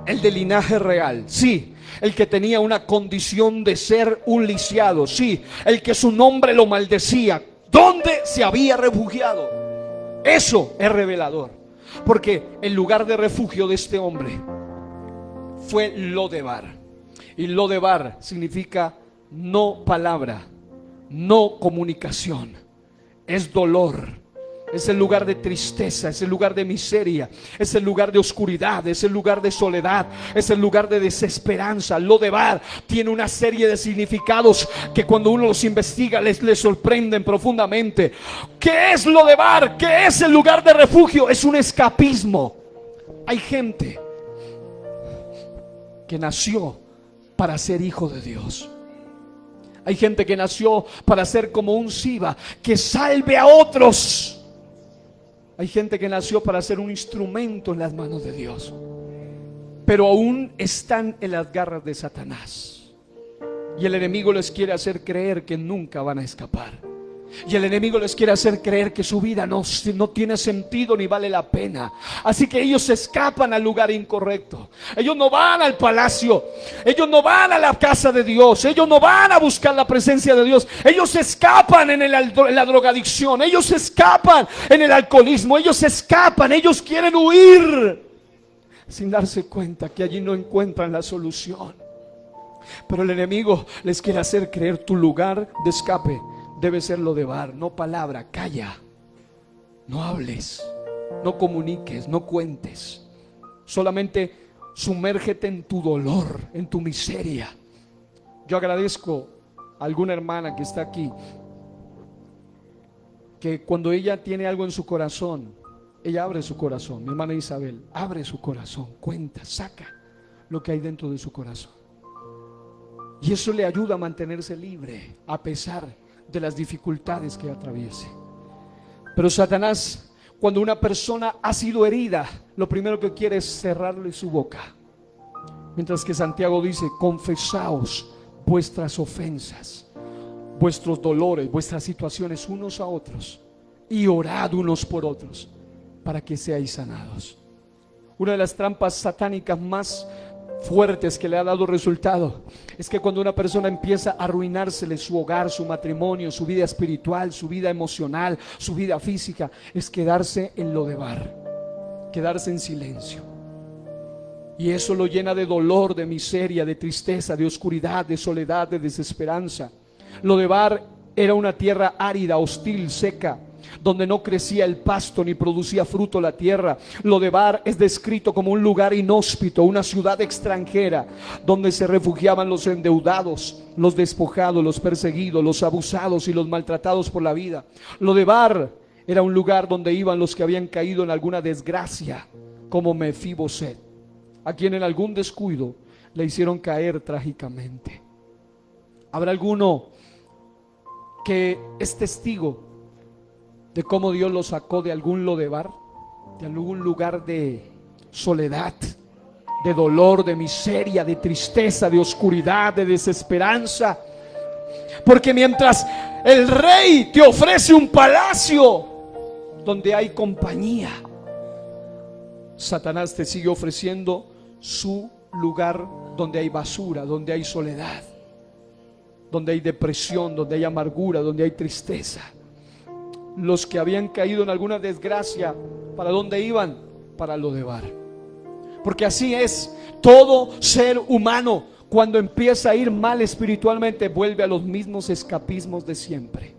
S1: el de linaje real. Sí, el que tenía una condición de ser un lisiado. Sí, el que su nombre lo maldecía. ¿Dónde se había refugiado? Eso es revelador, porque el lugar de refugio de este hombre fue Lodebar. Y Lodebar significa no palabra, no comunicación. Es dolor. Es el lugar de tristeza, es el lugar de miseria, es el lugar de oscuridad, es el lugar de soledad, es el lugar de desesperanza. Lodebar tiene una serie de significados que cuando uno los investiga les sorprenden profundamente. ¿Qué es Lodebar? ¿Qué es el lugar de refugio? Es un escapismo. Hay gente que nació para ser hijo de Dios. Hay gente que nació para ser como un Siba, que salve a otros. Hay gente que nació para ser un instrumento en las manos de Dios, pero aún están en las garras de Satanás. Y el enemigo les quiere hacer creer que nunca van a escapar. Y el enemigo les quiere hacer creer que su vida no tiene sentido ni vale la pena. Así que ellos se escapan al lugar incorrecto. Ellos no van al palacio. Ellos no van a la casa de Dios. Ellos no van a buscar la presencia de Dios. Ellos se escapan en la drogadicción. Ellos se escapan en el alcoholismo. Ellos se escapan. Ellos quieren huir sin darse cuenta que allí no encuentran la solución. Pero el enemigo les quiere hacer creer tu lugar de escape debe ser Lodebar, no palabra. Calla, no hables, no comuniques, no cuentes. Solamente sumérgete en tu dolor, en tu miseria. Yo agradezco a alguna hermana que está aquí, que cuando ella tiene algo en su corazón, ella abre su corazón. Mi hermana Isabel abre su corazón, cuenta, saca lo que hay dentro de su corazón, y eso le ayuda a mantenerse libre a pesar de las dificultades que atraviese. Pero Satanás, cuando una persona ha sido herida, lo primero que quiere es cerrarle su boca. Mientras que Santiago dice: confesaos vuestras ofensas, vuestros dolores, vuestras situaciones unos a otros, y orad unos por otros para que seáis sanados. Una de las trampas satánicas más fuertes que le ha dado resultado es que cuando una persona empieza a arruinársele su hogar, su matrimonio, su vida espiritual, su vida emocional, su vida física, es quedarse en Lodebar, quedarse en silencio. Y eso lo llena de dolor, de miseria, de tristeza, de oscuridad, de soledad, de desesperanza. Lodebar era una tierra árida, hostil, seca, donde no crecía el pasto ni producía fruto la tierra. Lodebar es descrito como un lugar inhóspito, una ciudad extranjera, donde se refugiaban los endeudados, los despojados, los perseguidos, los abusados y los maltratados por la vida. Lodebar era un lugar donde iban los que habían caído en alguna desgracia, como Mefiboset, a quien en algún descuido le hicieron caer trágicamente. ¿Habrá alguno que es testigo de cómo Dios lo sacó de algún Lodebar, de algún lugar de soledad, de dolor, de miseria, de tristeza, de oscuridad, de desesperanza? Porque mientras el rey te ofrece un palacio donde hay compañía, Satanás te sigue ofreciendo su lugar donde hay basura, donde hay soledad, donde hay depresión, donde hay amargura, donde hay tristeza. Los que habían caído en alguna desgracia, ¿para dónde iban? Para Lodebar. Porque así es todo ser humano. Cuando empieza a ir mal espiritualmente, vuelve a los mismos escapismos de siempre,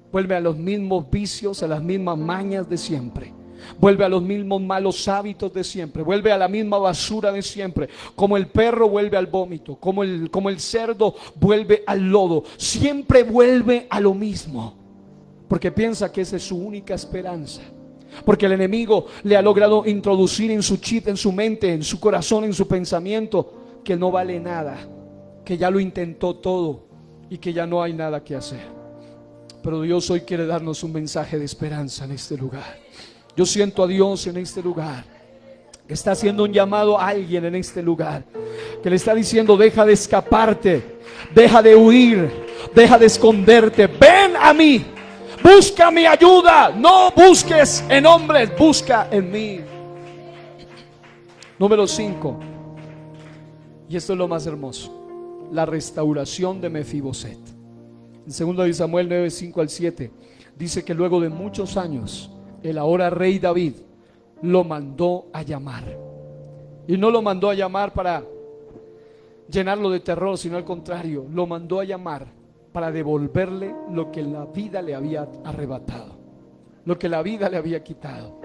S1: vuelve a los mismos vicios, a las mismas mañas de siempre, vuelve a los mismos malos hábitos de siempre, vuelve a la misma basura de siempre. Como el perro vuelve al vómito, como el cerdo vuelve al lodo, siempre vuelve a lo mismo, porque piensa que esa es su única esperanza, porque el enemigo le ha logrado introducir en su chip, en su mente, en su corazón, en su pensamiento, que no vale nada, que ya lo intentó todo y que ya no hay nada que hacer. Pero Dios hoy quiere darnos un mensaje de esperanza en este lugar. Yo siento a Dios en este lugar, que está haciendo un llamado a alguien en este lugar, que le está diciendo: deja de escaparte, deja de huir, deja de esconderte, ven a mí, busca mi ayuda, no busques en hombres, busca en mí. Número 5, y esto es lo más hermoso: la restauración de Mefiboset. En 2 de Samuel 9, 5 al 7 dice que luego de muchos años, el ahora rey David lo mandó a llamar. Y no lo mandó a llamar para llenarlo de terror, sino al contrario, lo mandó a llamar para devolverle lo que la vida le había arrebatado, lo que la vida le había quitado.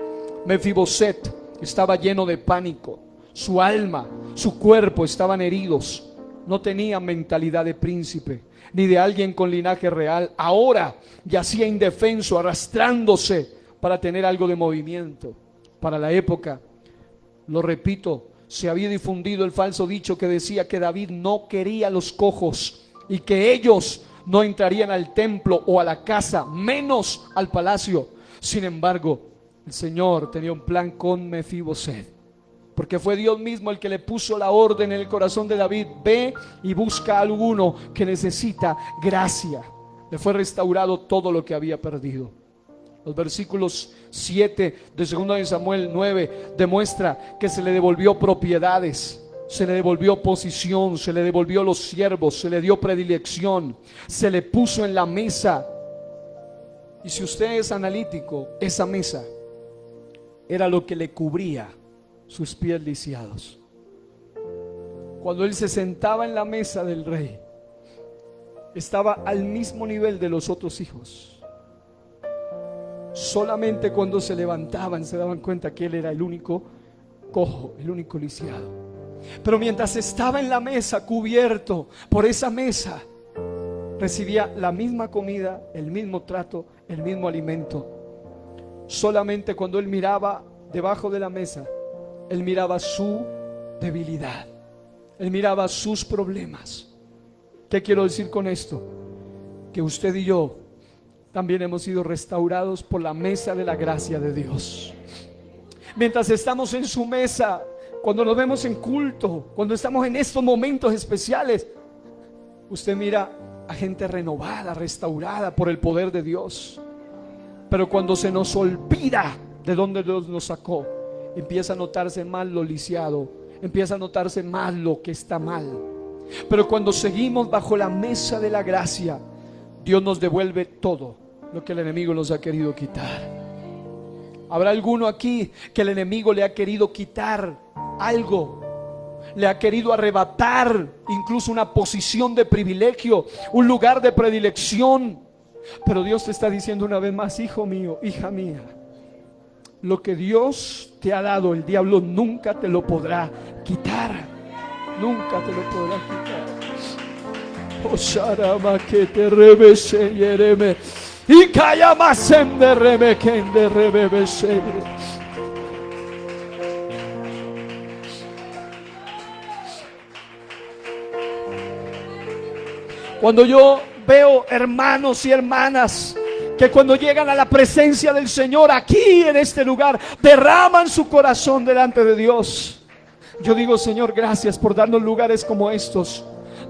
S1: Mefiboset estaba lleno de pánico, su alma, su cuerpo estaban heridos, no tenía mentalidad de príncipe ni de alguien con linaje real. Ahora yacía indefenso, arrastrándose para tener algo de movimiento. Para la época, lo repito, se había difundido el falso dicho que decía que David no quería a los cojos y que ellos no entrarían al templo o a la casa, menos al palacio. Sin embargo, el Señor tenía un plan con Mefiboset, porque fue Dios mismo el que le puso la orden en el corazón de David: ve y busca a alguno que necesita gracia. Le fue restaurado todo lo que había perdido. Los versículos 7 de 2 de Samuel 9 demuestra que se le devolvió propiedades, se le devolvió posición, se le devolvió los siervos, se le dio predilección, se le puso en la mesa. Y si usted es analítico, esa mesa era lo que le cubría sus pies lisiados. Cuando él se sentaba en la mesa del rey, estaba al mismo nivel de los otros hijos. Solamente cuando se levantaban se daban cuenta que él era el único cojo, el único lisiado. Pero mientras estaba en la mesa, cubierto por esa mesa, recibía la misma comida, el mismo trato, el mismo alimento. Solamente cuando él miraba debajo de la mesa, él miraba su debilidad, él miraba sus problemas. ¿Qué quiero decir con esto? Que usted y yo también hemos sido restaurados por la mesa de la gracia de Dios. Mientras estamos en su mesa, cuando nos vemos en culto, cuando estamos en estos momentos especiales, usted mira a gente renovada, restaurada por el poder de Dios. Pero cuando se nos olvida de dónde Dios nos sacó, empieza a notarse más lo lisiado, empieza a notarse más lo que está mal. Pero cuando seguimos bajo la mesa de la gracia, Dios nos devuelve todo lo que el enemigo nos ha querido quitar. ¿Habrá alguno aquí que el enemigo le ha querido quitar algo? Le ha querido arrebatar incluso una posición de privilegio, un lugar de predilección. Pero Dios te está diciendo una vez más: hijo mío, hija mía, lo que Dios te ha dado, el diablo nunca te lo podrá quitar. Nunca te lo podrá quitar. Oh, Sharama, que te revese, yereme. Y calla más en derreme que en derreme. Cuando yo veo hermanos y hermanas que cuando llegan a la presencia del Señor aquí en este lugar derraman su corazón delante de Dios, yo digo: Señor, gracias por darnos lugares como estos,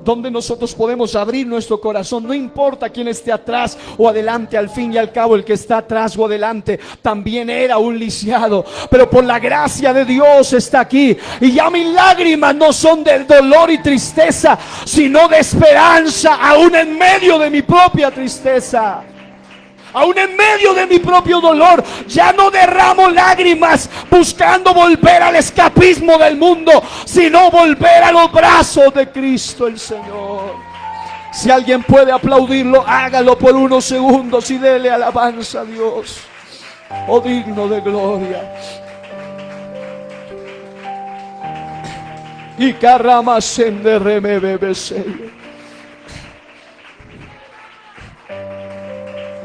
S1: donde nosotros podemos abrir nuestro corazón. No importa quién esté atrás o adelante, al fin y al cabo el que está atrás o adelante también era un lisiado, pero por la gracia de Dios está aquí. Y ya mis lágrimas no son de dolor y tristeza, sino de esperanza, aún en medio de mi propia tristeza. Aún en medio de mi propio dolor, ya no derramo lágrimas buscando volver al escapismo del mundo, sino volver a los brazos de Cristo el Señor. Si alguien puede aplaudirlo, hágalo por unos segundos y dele alabanza a Dios. Oh, digno de gloria. Y carramas de remebebese.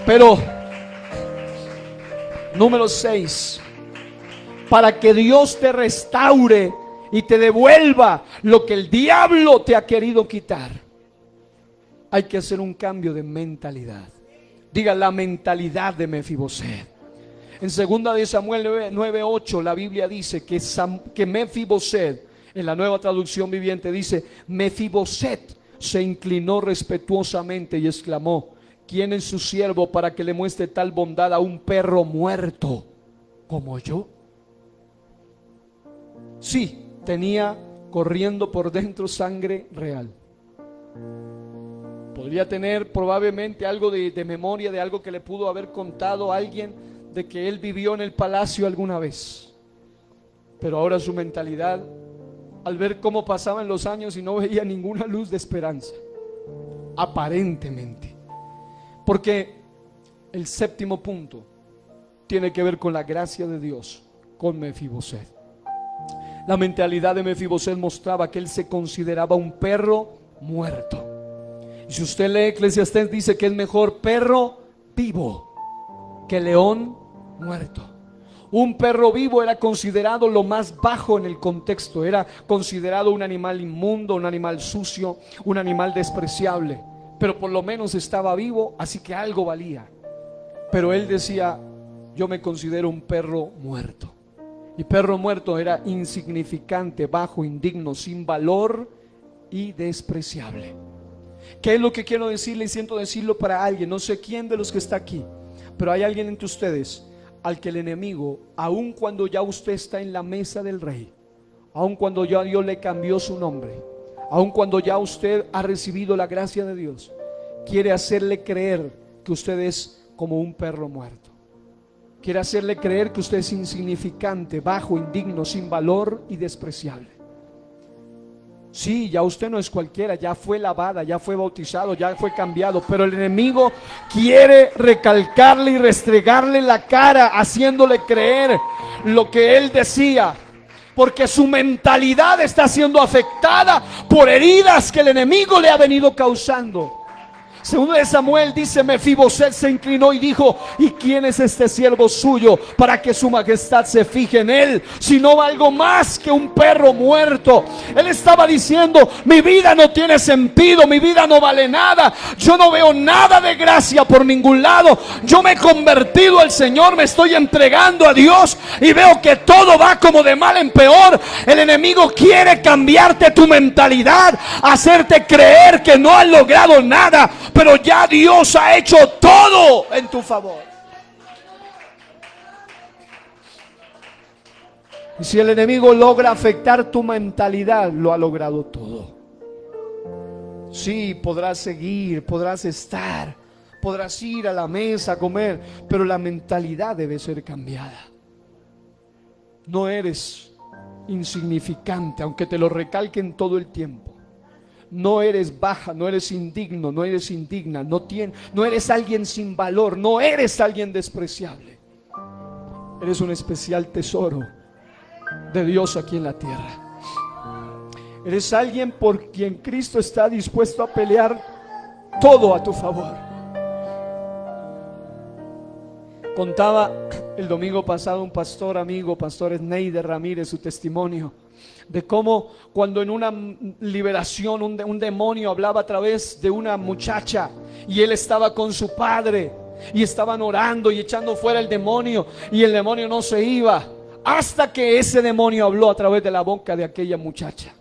S1: Pero, número 6, para que Dios te restaure y te devuelva lo que el diablo te ha querido quitar, hay que hacer un cambio de mentalidad. Diga: la mentalidad de Mefiboset. En 2 de Samuel 9:8 la Biblia dice que Mefiboset, en la Nueva Traducción Viviente, dice: Mefiboset se inclinó respetuosamente y exclamó: ¿quién es su siervo para que le muestre tal bondad a un perro muerto como yo? Sí, tenía corriendo por dentro sangre real. Podría tener probablemente algo de memoria de algo que le pudo haber contado a alguien, de que él vivió en el palacio alguna vez. Pero ahora su mentalidad, al ver cómo pasaban los años y no veía ninguna luz de esperanza, aparentemente. Porque el séptimo punto tiene que ver con la gracia de Dios con Mefiboset. La mentalidad de Mefiboset mostraba que él se consideraba un perro muerto. Y si usted lee Eclesiastés, dice que es mejor perro vivo que león muerto. Un perro vivo era considerado lo más bajo en el contexto. Era considerado un animal inmundo, un animal sucio, un animal despreciable. Pero por lo menos estaba vivo, así que algo valía. Pero él decía: yo me considero un perro muerto. Y perro muerto era insignificante, bajo, indigno, sin valor y despreciable. ¿Qué es lo que quiero decirle? Y siento decirlo para alguien, no sé quién de los que está aquí, pero hay alguien entre ustedes al que el enemigo, aun cuando ya usted está en la mesa del rey, aun cuando ya Dios le cambió su nombre, aun cuando ya usted ha recibido la gracia de Dios, quiere hacerle creer que usted es como un perro muerto. Quiere hacerle creer que usted es insignificante, bajo, indigno, sin valor y despreciable. Sí, ya usted no es cualquiera, ya fue lavada, ya fue bautizado, ya fue cambiado, pero el enemigo quiere recalcarle y restregarle la cara, haciéndole creer lo que él decía, porque su mentalidad está siendo afectada por heridas que el enemigo le ha venido causando. Segundo de Samuel dice: Mefiboset se inclinó y dijo: ¿y quién es este siervo suyo para que su majestad se fije en él? Si no valgo más que un perro muerto. Él estaba diciendo: mi vida no tiene sentido, mi vida no vale nada, yo no veo nada de gracia por ningún lado. Yo me he convertido al Señor, me estoy entregando a Dios y veo que todo va como de mal en peor. El enemigo quiere cambiarte tu mentalidad, hacerte creer que no has logrado nada, pero ya Dios ha hecho todo en tu favor. Y si el enemigo logra afectar tu mentalidad, lo ha logrado todo. Sí, podrás seguir, podrás estar, podrás ir a la mesa a comer, pero la mentalidad debe ser cambiada. No eres insignificante, aunque te lo recalquen todo el tiempo. No eres baja, no eres indigno, no eres indigna, no eres alguien sin valor, no eres alguien despreciable. Eres un especial tesoro de Dios aquí en la tierra. Eres alguien por quien Cristo está dispuesto a pelear todo a tu favor. Contaba el domingo pasado un pastor amigo, Pastor Sneider Ramírez, su testimonio de cómo cuando en una liberación un demonio hablaba a través de una muchacha y él estaba con su padre y estaban orando y echando fuera el demonio, y el demonio no se iba hasta que ese demonio habló a través de la boca de aquella muchacha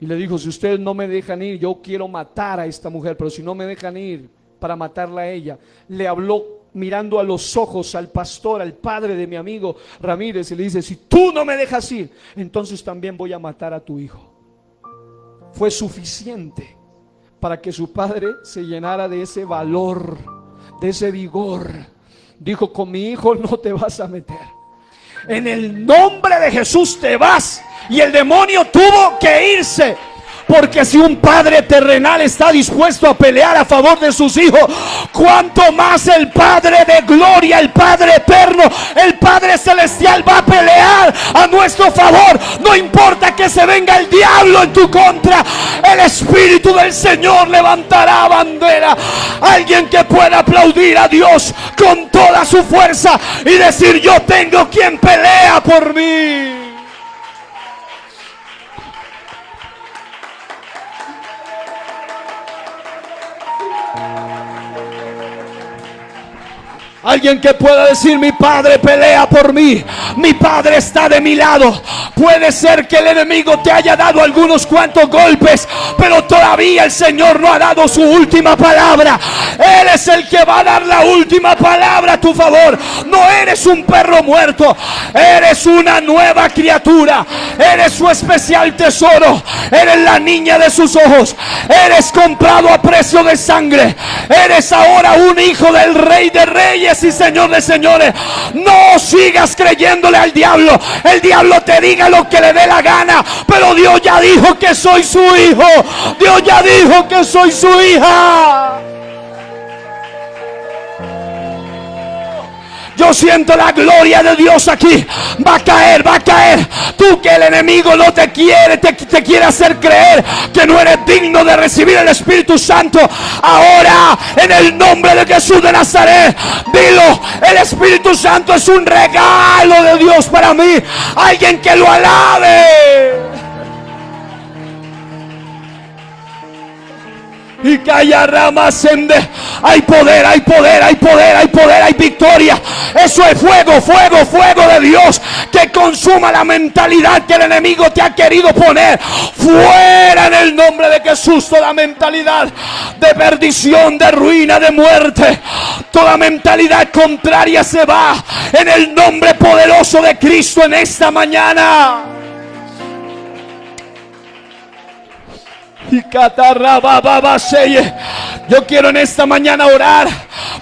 S1: y le dijo: si ustedes no me dejan ir, yo quiero matar a esta mujer, pero si no me dejan ir para matarla a ella. Le habló mirando a los ojos al pastor, al padre de mi amigo Ramírez, y le dice: si tú no me dejas ir, entonces también voy a matar a tu hijo. Fue suficiente para que su padre se llenara de ese valor, de ese vigor. Dijo: con mi hijo no te vas a meter, en el nombre de Jesús te vas. Y el demonio tuvo que irse. Porque si un padre terrenal está dispuesto a pelear a favor de sus hijos, cuánto más el Padre de gloria, el Padre eterno, el Padre celestial va a pelear a nuestro favor. No importa que se venga el diablo en tu contra, el Espíritu del Señor levantará bandera. Alguien que pueda aplaudir a Dios con toda su fuerza y decir: yo tengo quien pelea por mí. Alguien que pueda decir: mi Padre pelea por mí, mi Padre está de mi lado. Puede ser que el enemigo te haya dado algunos cuantos golpes, pero todavía el Señor no ha dado su última palabra. Él es el que va a dar la última palabra a tu favor. No eres un perro muerto, eres una nueva criatura. Eres su especial tesoro, eres la niña de sus ojos, eres comprado a precio de sangre. Eres ahora un hijo del Rey de Reyes y Señor de señores. No sigas creyéndole al diablo. El diablo te diga lo que le dé la gana, pero Dios ya dijo que soy su hijo. Dios ya dijo que soy su hija. Yo siento la gloria de Dios aquí. Va a caer, va a caer. Tú que el enemigo no te quiere, te quiere hacer creer que no eres digno de recibir el Espíritu Santo. Ahora, en el nombre de Jesús de Nazaret, dilo: el Espíritu Santo es un regalo de Dios para mí. Alguien que lo alabe. Y calla ramas en hay poder, hay poder, hay poder, hay poder, hay victoria. Eso es fuego, fuego, fuego de Dios que consuma la mentalidad que el enemigo te ha querido poner. Fuera en el nombre de Jesús toda mentalidad de perdición, de ruina, de muerte. Toda mentalidad contraria se va en el nombre poderoso de Cristo en esta mañana. Yo quiero en esta mañana orar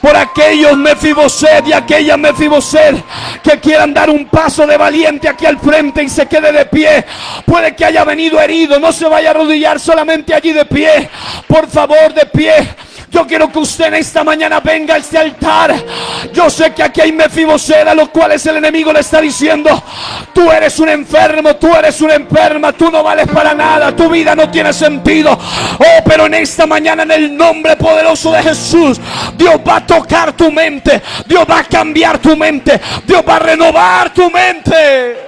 S1: por aquellos Mefiboset y aquellas Mefiboset que quieran dar un paso de valiente aquí al frente y se quede de pie. Puede que haya venido herido, no se vaya a arrodillar, solamente allí de pie. Por favor, de pie. Yo quiero que usted en esta mañana venga a este altar. Yo sé que aquí hay Mefiboset, a los cuales el enemigo le está diciendo: tú eres un enfermo, tú eres una enferma, tú no vales para nada, tu vida no tiene sentido. Oh, pero en esta mañana, en el nombre poderoso de Jesús, Dios va a tocar tu mente, Dios va a cambiar tu mente, Dios va a renovar tu mente.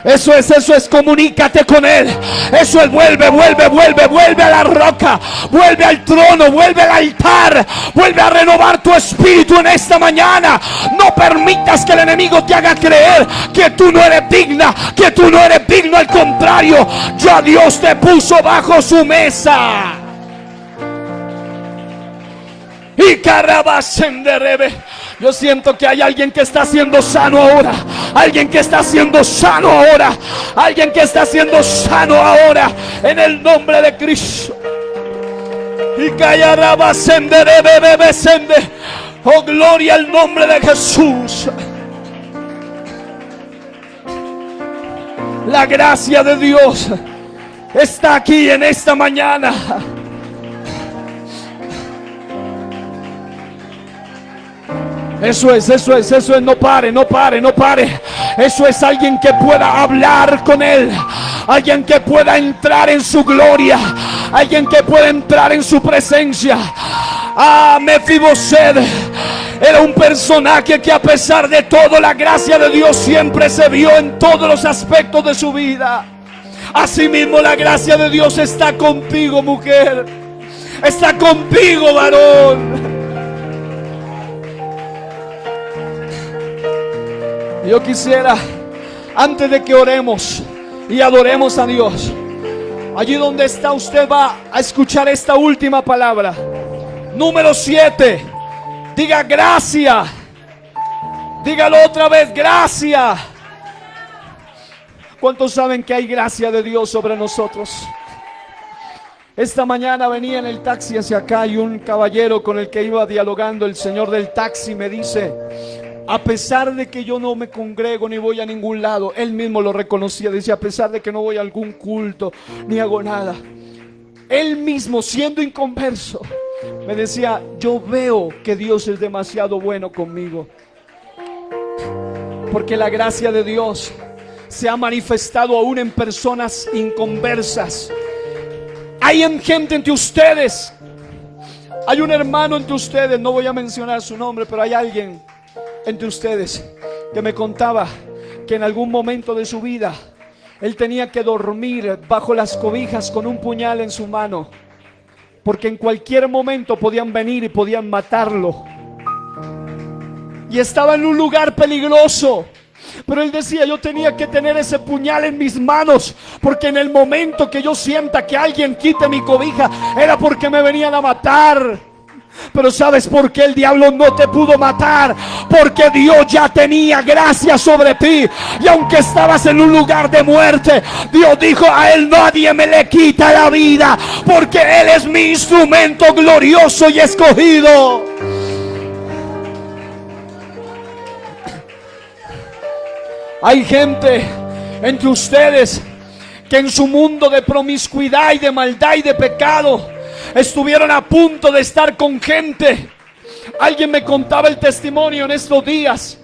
S1: Eso es, comunícate con Él. Eso es, vuelve a la roca, vuelve al trono, vuelve al altar, vuelve a renovar tu espíritu en esta mañana. No permitas que el enemigo te haga creer que tú no eres digna, que tú no eres digno. Al contrario, ya Dios te puso bajo su mesa. Y Carabasenderebe. Yo siento que hay alguien que está siendo sano ahora. Alguien que está siendo sano ahora. Alguien que está siendo sano ahora. En el nombre de Cristo. Y Carabasenderebe. Oh, gloria al nombre de Jesús. La gracia de Dios está aquí en esta mañana. Eso es, no pare. Eso es alguien que pueda hablar con Él, alguien que pueda entrar en su gloria, alguien que pueda entrar en su presencia. Mefiboset era un personaje que, a pesar de todo, la gracia de Dios siempre se vio en todos los aspectos de su vida. Asimismo, la gracia de Dios está contigo, mujer. Está contigo, varón. Yo quisiera, antes de que oremos y adoremos a Dios, allí donde está, usted va a escuchar esta última palabra. Número 7. Diga gracias. Dígalo otra vez, gracias. ¿Cuántos saben que hay gracia de Dios sobre nosotros? Esta mañana venía en el taxi hacia acá y un caballero con el que iba dialogando, el señor del taxi, me dice: a pesar de que yo no me congrego ni voy a ningún lado, él mismo lo reconocía, decía: a pesar de que no voy a algún culto ni hago nada, él mismo, siendo inconverso, me decía: yo veo que Dios es demasiado bueno conmigo, porque la gracia de Dios se ha manifestado aún en personas inconversas. Hay gente entre ustedes, hay un hermano entre ustedes, no voy a mencionar su nombre, pero hay alguien entre ustedes que me contaba que en algún momento de su vida él tenía que dormir bajo las cobijas con un puñal en su mano, porque en cualquier momento podían venir y podían matarlo, y estaba en un lugar peligroso. Pero él decía: yo tenía que tener ese puñal en mis manos, porque en el momento que yo sienta que alguien quite mi cobija, era porque me venían a matar. Pero ¿sabes por qué el diablo no te pudo matar? Porque Dios ya tenía gracia sobre ti. Y aunque estabas en un lugar de muerte, Dios dijo: a él nadie me le quita la vida, porque él es mi instrumento glorioso y escogido. Hay gente entre ustedes que en su mundo de promiscuidad y de maldad y de pecado estuvieron a punto de estar con gente. Alguien me contaba el testimonio en estos días.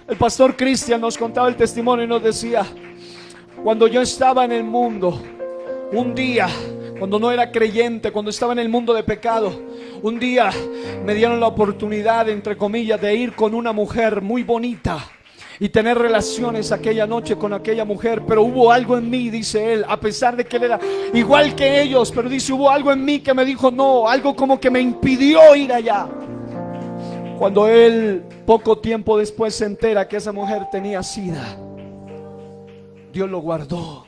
S1: El pastor Cristian nos contaba el testimonio y nos decía: cuando yo estaba en el mundo, un día, cuando no era creyente, cuando estaba en el mundo de pecado, un día me dieron la oportunidad, entre comillas, de ir con una mujer muy bonita y tener relaciones aquella noche con aquella mujer. Pero hubo algo en mí, dice él, a pesar de que él era igual que ellos, pero dice: hubo algo en mí que me dijo no, algo como que me impidió ir allá. Cuando él, poco tiempo después, se entera que esa mujer tenía SIDA, Dios lo guardó,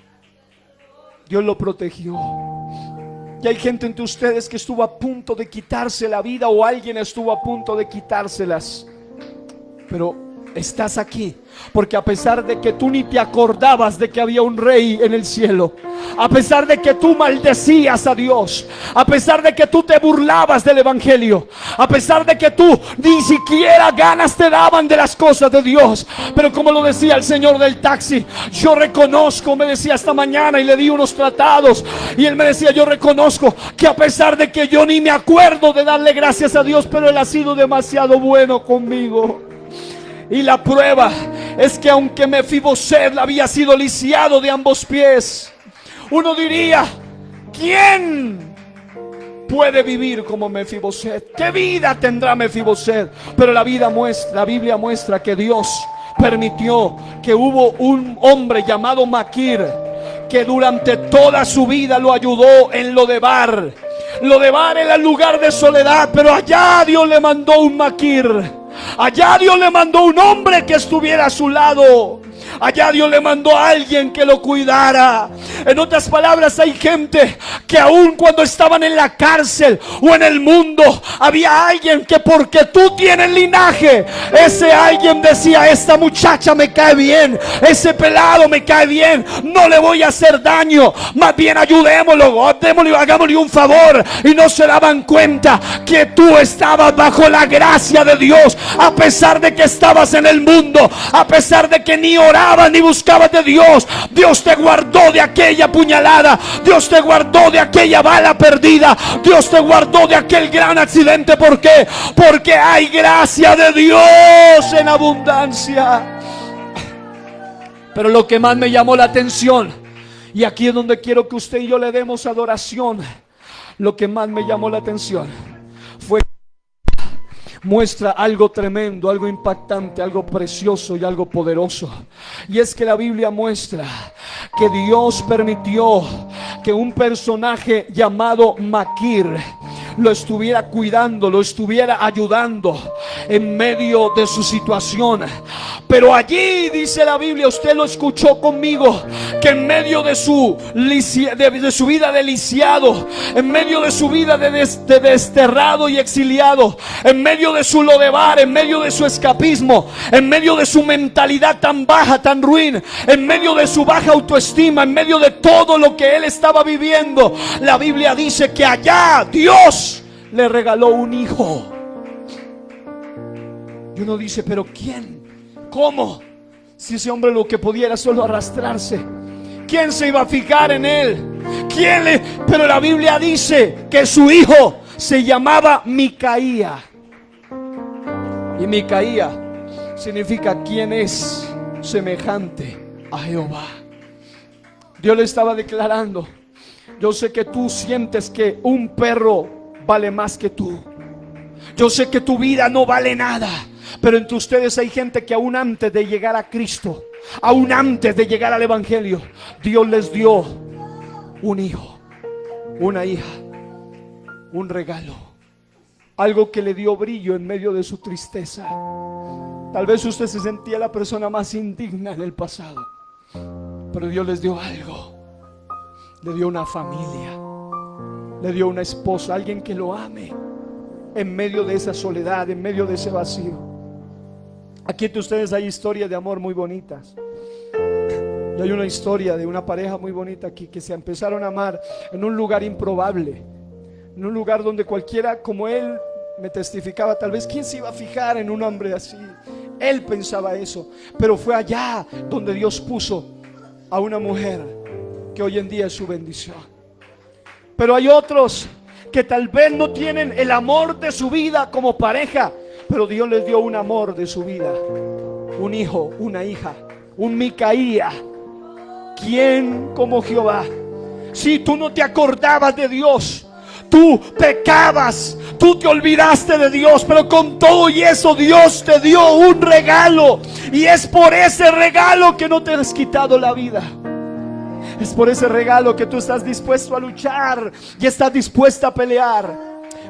S1: Dios lo protegió. Y hay gente entre ustedes que estuvo a punto de quitarse la vida, o alguien estuvo a punto de quitárselas, pero estás aquí. Porque a pesar de que tú ni te acordabas de que había un rey en el cielo, a pesar de que tú maldecías a Dios, a pesar de que tú te burlabas del evangelio, a pesar de que tú ni siquiera ganas te daban de las cosas de Dios, pero como lo decía el señor del taxi, yo reconozco, me decía esta mañana, y le di unos tratados, y él me decía, yo reconozco que a pesar de que yo ni me acuerdo de darle gracias a Dios, pero Él ha sido demasiado bueno conmigo. Y la prueba es que aunque Mefiboset había sido lisiado de ambos pies, uno diría, ¿quién puede vivir como Mefiboset? ¿Qué vida tendrá Mefiboset? Pero la Biblia muestra que Dios permitió que hubo un hombre llamado Maquir, que durante toda su vida lo ayudó en Lodebar. Lodebar era el lugar de soledad, pero allá Dios le mandó un Maquir. Allá Dios le mandó un hombre que estuviera a su lado. Allá Dios le mandó a alguien que lo cuidara. En otras palabras, hay gente que aun cuando estaban en la cárcel o en el mundo, había alguien que porque tú tienes linaje, ese alguien decía, esta muchacha me cae bien, ese pelado me cae bien, no le voy a hacer daño, más bien ayudémoslo, hagámosle un favor. Y no se daban cuenta que tú estabas bajo la gracia de Dios, a pesar de que estabas en el mundo, a pesar de que ni orabas ni buscabas de Dios. Dios te guardó de aquella puñalada, Dios te guardó de aquella bala perdida, Dios te guardó de aquel gran accidente. ¿Por qué? Porque hay gracia de Dios en abundancia. Pero lo que más me llamó la atención, y aquí es donde quiero que usted y yo le demos adoración, lo que más me llamó la atención fue muestra algo tremendo, algo impactante, algo precioso y algo poderoso. Y es que la Biblia muestra que Dios permitió que un personaje llamado Maquir lo estuviera cuidando, lo estuviera ayudando en medio de su situación. Pero allí dice la Biblia, usted lo escuchó conmigo, que en medio de su vida de lisiado, en medio de su vida de desterrado y exiliado, en medio de su Lodebar, en medio de su escapismo, en medio de su mentalidad tan baja, tan ruin, en medio de su baja autoestima, en medio de todo lo que él estaba viviendo, la Biblia dice que allá Dios le regaló un hijo. Y uno dice, pero ¿quién? ¿Cómo? Si ese hombre lo que podía era solo arrastrarse, ¿quién se iba a fijar en él? Pero la Biblia dice que su hijo se llamaba Micaía. Y Micaía significa ¿quién es semejante a Jehová? Dios le estaba declarando, yo sé que tú sientes que un perro vale más que tú. Yo sé que tu vida no vale nada, pero entre ustedes hay gente que aún antes de llegar a Cristo, aún antes de llegar al Evangelio, Dios les dio un hijo, una hija, un regalo, algo que le dio brillo en medio de su tristeza. Tal vez usted se sentía la persona más indigna en el pasado, pero Dios les dio algo. Le dio una familia, le dio una esposa, alguien que lo ame en medio de esa soledad, en medio de ese vacío. Aquí entre ustedes hay historias de amor muy bonitas. Y hay una historia de una pareja muy bonita aquí que se empezaron a amar en un lugar improbable, en un lugar donde cualquiera, como él me testificaba, tal vez quién se iba a fijar en un hombre así. Él pensaba eso, pero fue allá donde Dios puso a una mujer que hoy en día es su bendición. Pero hay otros que tal vez no tienen el amor de su vida como pareja, pero Dios les dio un amor de su vida, un hijo, una hija, un Micaía. ¿Quién como Jehová? Si tú no te acordabas de Dios, tú pecabas, tú te olvidaste de Dios, pero con todo y eso Dios te dio un regalo, y es por ese regalo que no te has quitado la vida. Es por ese regalo que tú estás dispuesto a luchar y estás dispuesta a pelear.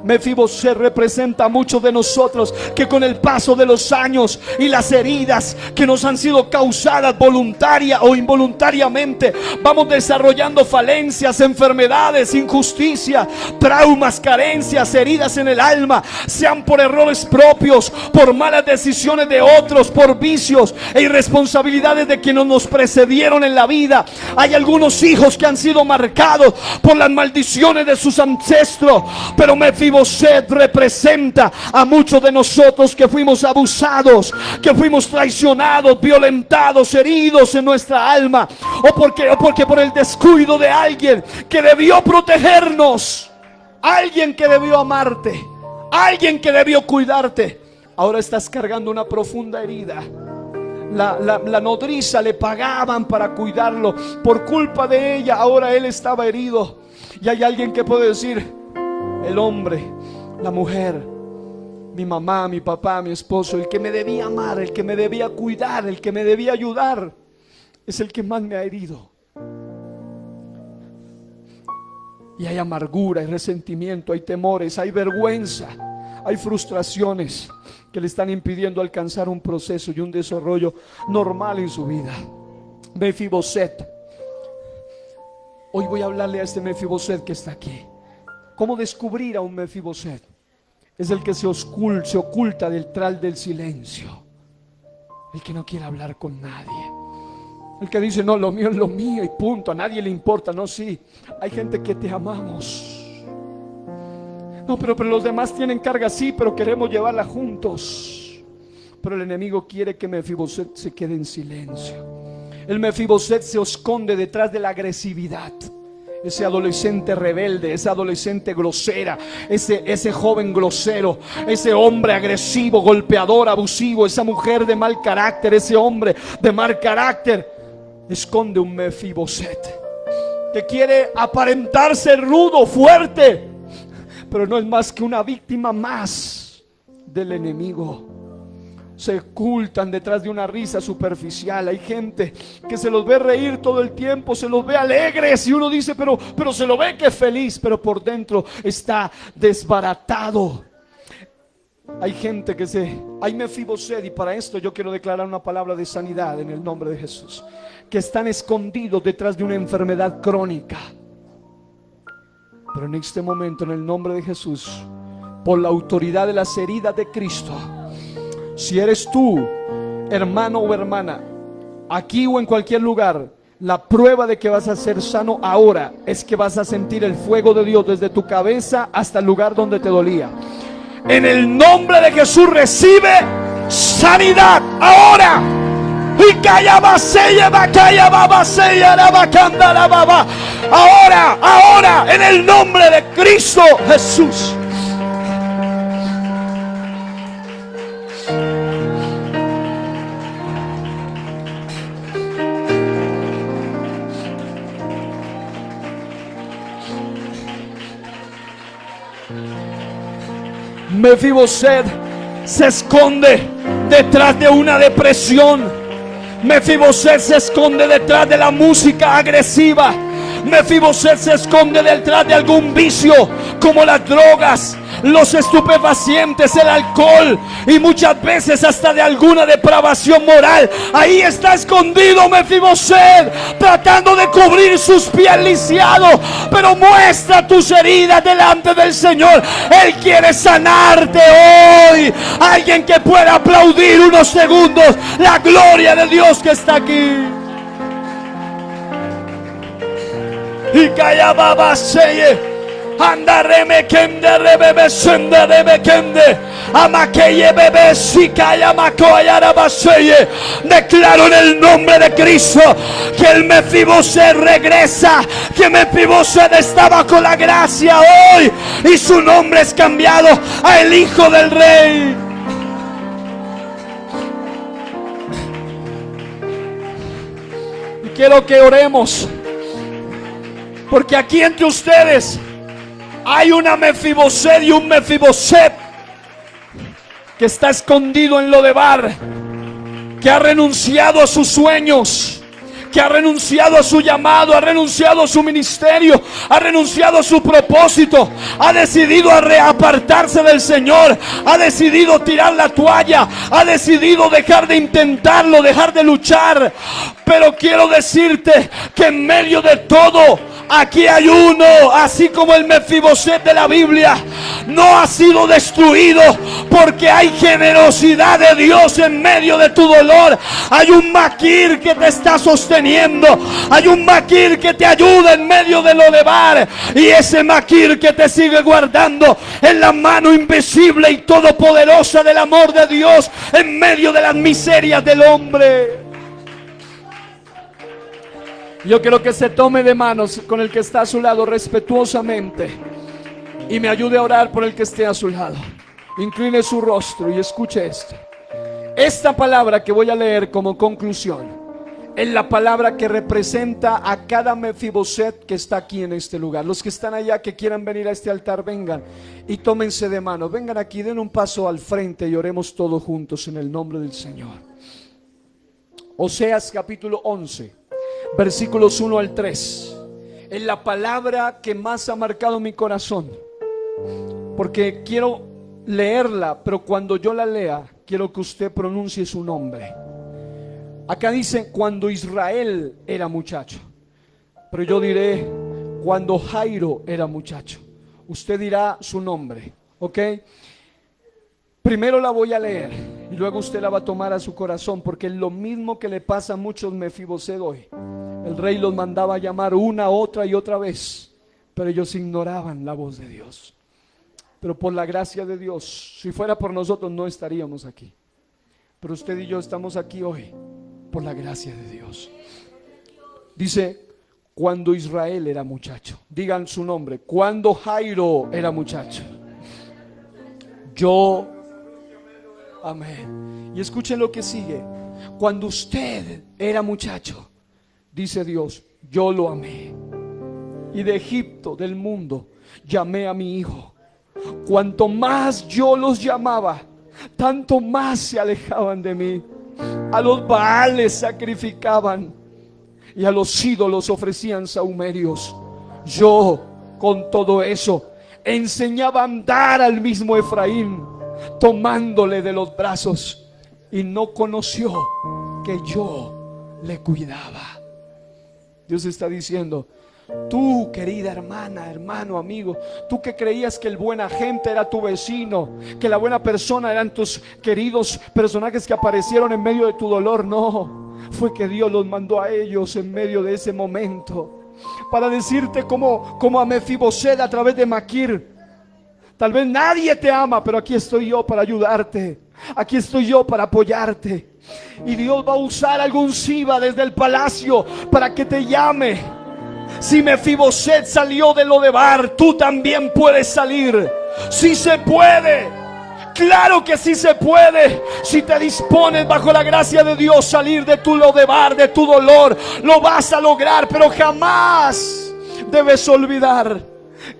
S1: Mefiboset representa a muchos de nosotros que con el paso de los años y las heridas que nos han sido causadas voluntaria o involuntariamente, vamos desarrollando falencias, enfermedades, injusticia, traumas, carencias, heridas en el alma, sean por errores propios, por malas decisiones de otros, por vicios e irresponsabilidades de quienes nos precedieron en la vida. Hay algunos hijos que han sido marcados por las maldiciones de sus ancestros, pero Mefiboset representa a muchos de nosotros que fuimos abusados, que fuimos traicionados, violentados, heridos en nuestra alma, o porque por el descuido de alguien que debió protegernos, alguien que debió amarte, alguien que debió cuidarte. Ahora estás cargando una profunda herida. La nodriza le pagaban para cuidarlo. Por culpa de ella, ahora él estaba herido. Y hay alguien que puede decir: el hombre, la mujer, mi mamá, mi papá, mi esposo, el que me debía amar, el que me debía cuidar, el que me debía ayudar, es el que más me ha herido. Y hay amargura, hay resentimiento, hay temores, hay vergüenza, hay frustraciones que le están impidiendo alcanzar un proceso y un desarrollo normal en su vida. Mefiboset. Hoy voy a hablarle a este Mefiboset que está aquí. ¿Cómo descubrir a un Mefiboset? Es el que se oculta detrás del silencio, el que no quiere hablar con nadie, el que dice: no, lo mío es lo mío y punto, a nadie le importa. No, sí, hay gente que te amamos. No, pero los demás tienen carga, sí, pero queremos llevarla juntos. Pero el enemigo quiere que Mefiboset se quede en silencio. El Mefiboset se esconde detrás de la agresividad. Ese adolescente rebelde, esa adolescente grosera, ese joven grosero, ese hombre agresivo, golpeador, abusivo, esa mujer de mal carácter, ese hombre de mal carácter, esconde un Mefiboset que quiere aparentarse rudo, fuerte, pero no es más que una víctima más del enemigo. Se ocultan detrás de una risa superficial. Hay gente que se los ve reír todo el tiempo, se los ve alegres, y uno dice: pero se lo ve que es feliz, pero por dentro está desbaratado. Hay gente hay Mefiboset, y para esto yo quiero declarar una palabra de sanidad en el nombre de Jesús, que están escondidos detrás de una enfermedad crónica. Pero en este momento, en el nombre de Jesús, por la autoridad de las heridas de Cristo, si eres tú, hermano o hermana, aquí o en cualquier lugar, la prueba de que vas a ser sano ahora es que vas a sentir el fuego de Dios desde tu cabeza hasta el lugar donde te dolía. En el nombre de Jesús recibe sanidad ahora. Ahora, en el nombre de Cristo Jesús. Mefiboset se esconde detrás de una depresión. Mefiboset se esconde detrás de la música agresiva. Mefiboset se esconde detrás de algún vicio, como las drogas, los estupefacientes, el alcohol, y muchas veces hasta de alguna depravación moral. Ahí está escondido Mefiboset, tratando de cubrir sus pies lisiados. Pero muestra tus heridas delante del Señor. Él quiere sanarte hoy. Alguien que pueda aplaudir unos segundos la gloria de Dios que está aquí. Y calla baba seye, andareme kende rebebe sende rebe kende, amakeye bebe si calla makoya rabaseye. Declaro en el nombre de Cristo que el Mefiboset regresa, que Mefiboset estaba con la gracia hoy y su nombre es cambiado a el Hijo del Rey. Y quiero que oremos, porque aquí entre ustedes hay una Mefiboset y un Mefiboset que está escondido en Lodebar, que ha renunciado a sus sueños, que ha renunciado a su llamado, ha renunciado a su ministerio, ha renunciado a su propósito, ha decidido apartarse del Señor, ha decidido tirar la toalla, ha decidido dejar de intentarlo, dejar de luchar. Pero quiero decirte que en medio de todo, aquí hay uno, así como el Mefiboset de la Biblia, no ha sido destruido, porque hay generosidad de Dios en medio de tu dolor. Hay un Maquir que te está sosteniendo, hay un Maquir que te ayuda en medio de lo de Bar, y ese Maquir que te sigue guardando en la mano invisible y todopoderosa del amor de Dios en medio de las miserias del hombre. Yo quiero que se tome de manos con el que está a su lado respetuosamente y me ayude a orar por el que esté a su lado. Incline su rostro y escuche esto. Esta palabra que voy a leer como conclusión es la palabra que representa a cada Mefiboset que está aquí en este lugar. Los que están allá, que quieran venir a este altar, vengan y tómense de mano. Vengan aquí, den un paso al frente y oremos todos juntos en el nombre del Señor. Oseas capítulo 11, versículos 1 al 3. Es la palabra que más ha marcado mi corazón, porque quiero leerla, pero cuando yo la lea, quiero que usted pronuncie su nombre. Acá dice cuando Israel era muchacho, pero yo diré cuando Jairo era muchacho. Usted dirá su nombre, ¿ok? Primero la voy a leer y luego usted la va a tomar a su corazón, porque es lo mismo que le pasa a muchos Mefiboset hoy. El rey los mandaba a llamar una, otra y otra vez, pero ellos ignoraban la voz de Dios. Pero por la gracia de Dios, si fuera por nosotros no estaríamos aquí, pero usted y yo estamos aquí hoy por la gracia de Dios. Dice, cuando Israel era muchacho. Digan su nombre. Cuando Jairo era muchacho. Yo, amén. Y escuchen lo que sigue. Cuando usted era muchacho, dice Dios, yo lo amé. Y de Egipto, del mundo, llamé a mi hijo. Cuanto más yo los llamaba, tanto más se alejaban de mí. A los Baales sacrificaban y a los ídolos ofrecían sahumerios. Yo, con todo eso, enseñaba a andar al mismo Efraín, tomándole de los brazos, y no conoció que yo le cuidaba. Dios está diciendo, tú, querida hermana, hermano, amigo, tú que creías que el buen agente era tu vecino, que la buena persona eran tus queridos personajes que aparecieron en medio de tu dolor, no, fue que Dios los mandó a ellos en medio de ese momento para decirte como a Mefiboset a través de Maquir. Tal vez nadie te ama, pero aquí estoy yo para ayudarte, aquí estoy yo para apoyarte. Y Dios va a usar algún Siba desde el palacio para que te llame. Si Mefiboset salió de lo de Bar, tú también puedes salir. Sí se puede, claro que sí se puede. Si te dispones bajo la gracia de Dios salir de tu lo de Bar, de tu dolor, lo vas a lograr. Pero jamás debes olvidar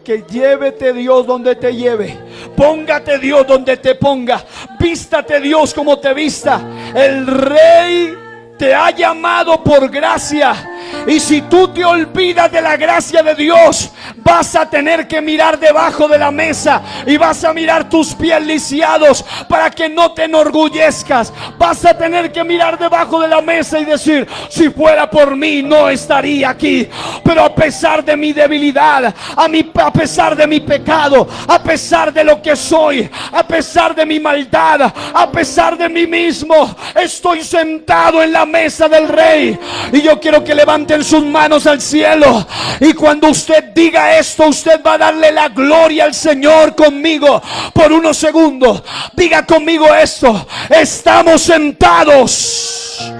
S1: que llévete Dios donde te lleve, póngate Dios donde te ponga, vístate Dios como te vista. El Rey te ha llamado por gracia. Y si tú te olvidas de la gracia de Dios, vas a tener que mirar debajo de la mesa y vas a mirar tus pies lisiados para que no te enorgullezcas. Vas a tener que mirar debajo de la mesa y decir, si fuera por mí no estaría aquí. Pero a pesar de mi debilidad, a pesar de mi pecado, a pesar de lo que soy, a pesar de mi maldad, a pesar de mí mismo, estoy sentado en la mesa del Rey. Y yo quiero que levanten sus manos al cielo, y cuando usted diga esto, usted va a darle la gloria al Señor conmigo por unos segundos. Diga conmigo esto: estamos sentados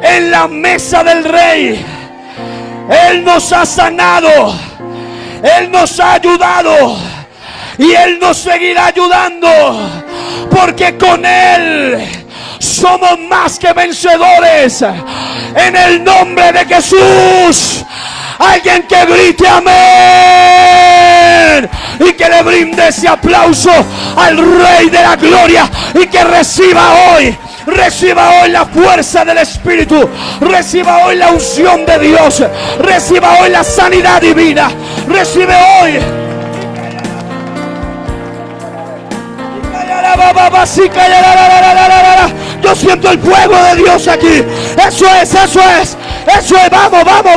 S1: en la mesa del Rey. Él nos ha sanado, Él nos ha ayudado y Él nos seguirá ayudando, porque con Él somos más que vencedores. En el nombre de Jesús, alguien que grite amén y que le brinde ese aplauso al Rey de la Gloria, y que reciba hoy Reciba hoy la fuerza del Espíritu. Reciba hoy la unción de Dios. Reciba hoy la sanidad divina. Recibe hoy. Yo siento el fuego de Dios aquí. Eso es.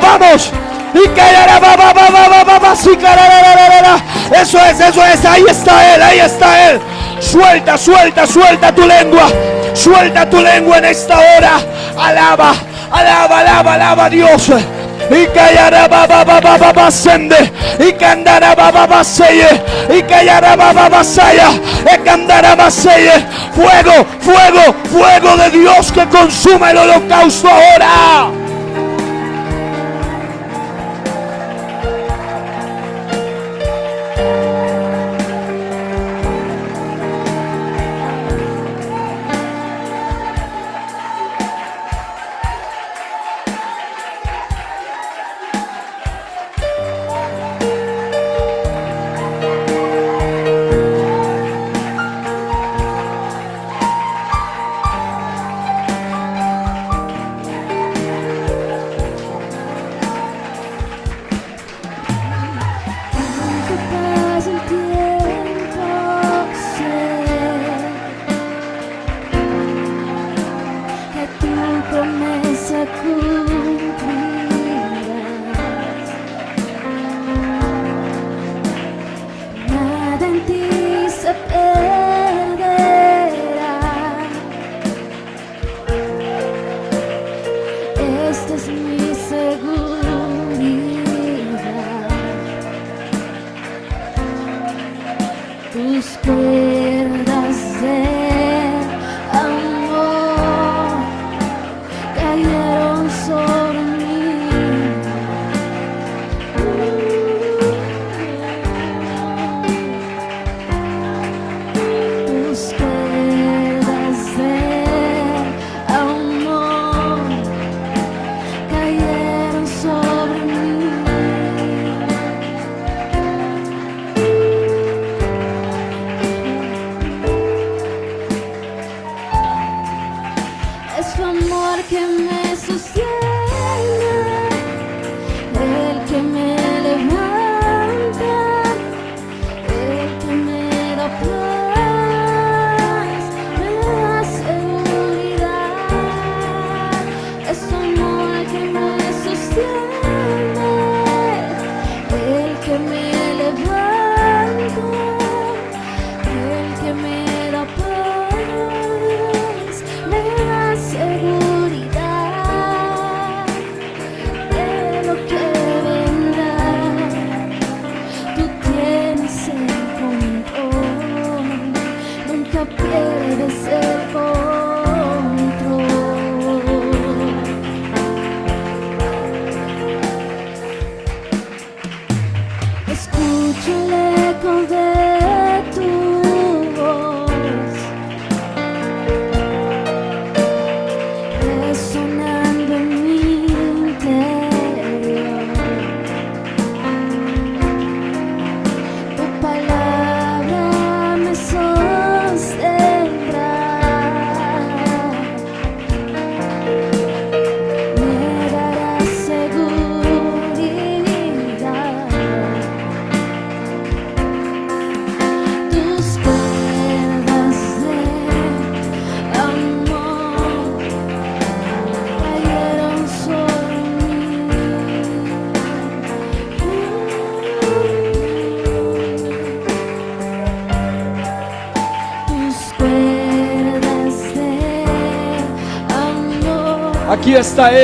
S1: Vamos. Eso es. Ahí está Él. Suelta tu lengua. Suelta tu lengua en esta hora. Alaba a Dios. Y callará baba sende. Y candará baba seye. Y callará baba saya. Y candará baseye. Fuego de Dios que consume el holocausto ahora.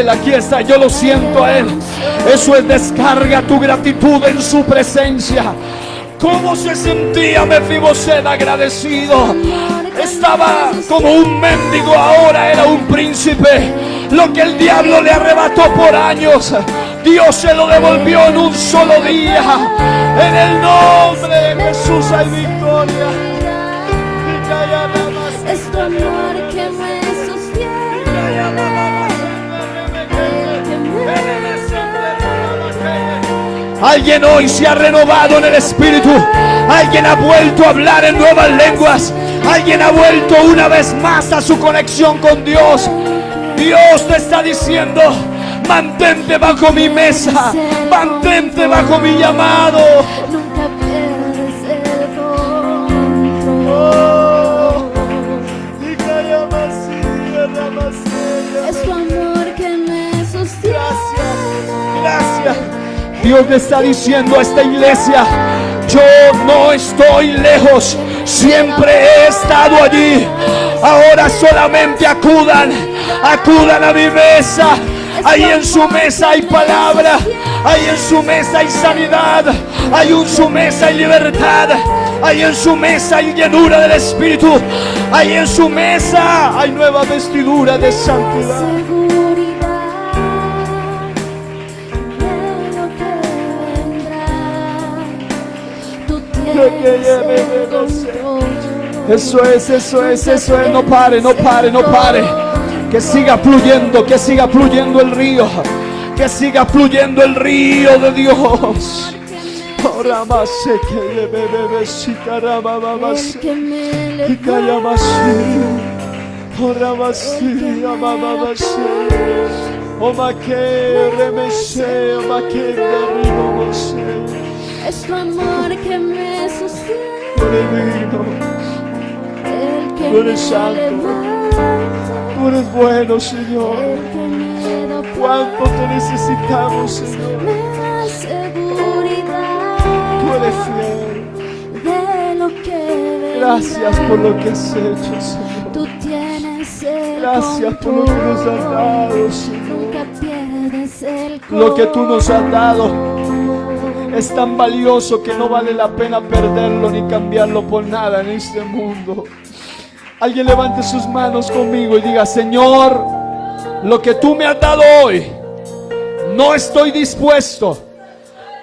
S1: Aquí está, yo lo siento a Él. Eso es, descarga tu gratitud en su presencia. ¿Cómo se sentía Mefiboset agradecido? Estaba como un mendigo, ahora era un príncipe. Lo que el diablo le arrebató por años, Dios se lo devolvió en un solo día. En el nombre de Jesús hay victoria.
S2: Es tu amor que me sostiene.
S1: Alguien hoy se ha renovado en el Espíritu. Alguien ha vuelto a hablar en nuevas lenguas. Alguien ha vuelto una vez más a su conexión con Dios. Dios te está diciendo: mantente bajo mi mesa, mantente bajo mi llamado.
S2: Nunca pierdes el control. Es tu amor que me sostiene.
S1: Gracias. Dios le está diciendo a esta iglesia: yo no estoy lejos, siempre he estado allí. Ahora solamente acudan a mi mesa. Ahí en su mesa hay palabra, ahí en su mesa hay sanidad, ahí en su mesa hay libertad, ahí en su mesa hay llenura del Espíritu, ahí en su mesa hay nueva vestidura de santidad. Eso es, no pare. Que siga fluyendo el río, que siga fluyendo el río de Dios.
S2: Es tu amor que me sostiene. El que
S1: Tú eres santo, tú eres bueno, Señor. Cuánto te necesitamos, Señor.
S2: Me da seguridad
S1: Tú eres fiel.
S2: de lo que vendrá.
S1: Gracias por lo que has hecho, Señor.
S2: Tú tienes el
S1: Gracias por lo que nos has dado, Señor.
S2: Nunca pierdes el control.
S1: Lo que tú nos has dado es tan valioso que no vale la pena perderlo ni cambiarlo por nada en este mundo. Alguien levante sus manos conmigo y diga: Señor, lo que tú me has dado hoy, no estoy dispuesto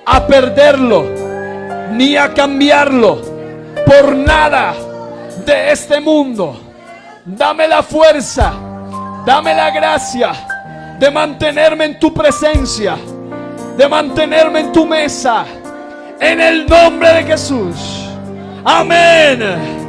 S1: a perderlo ni a cambiarlo por nada de este mundo. Dame la fuerza, dame la gracia de mantenerme en tu presencia, de mantenerme en tu mesa, en el nombre de Jesús. Amén.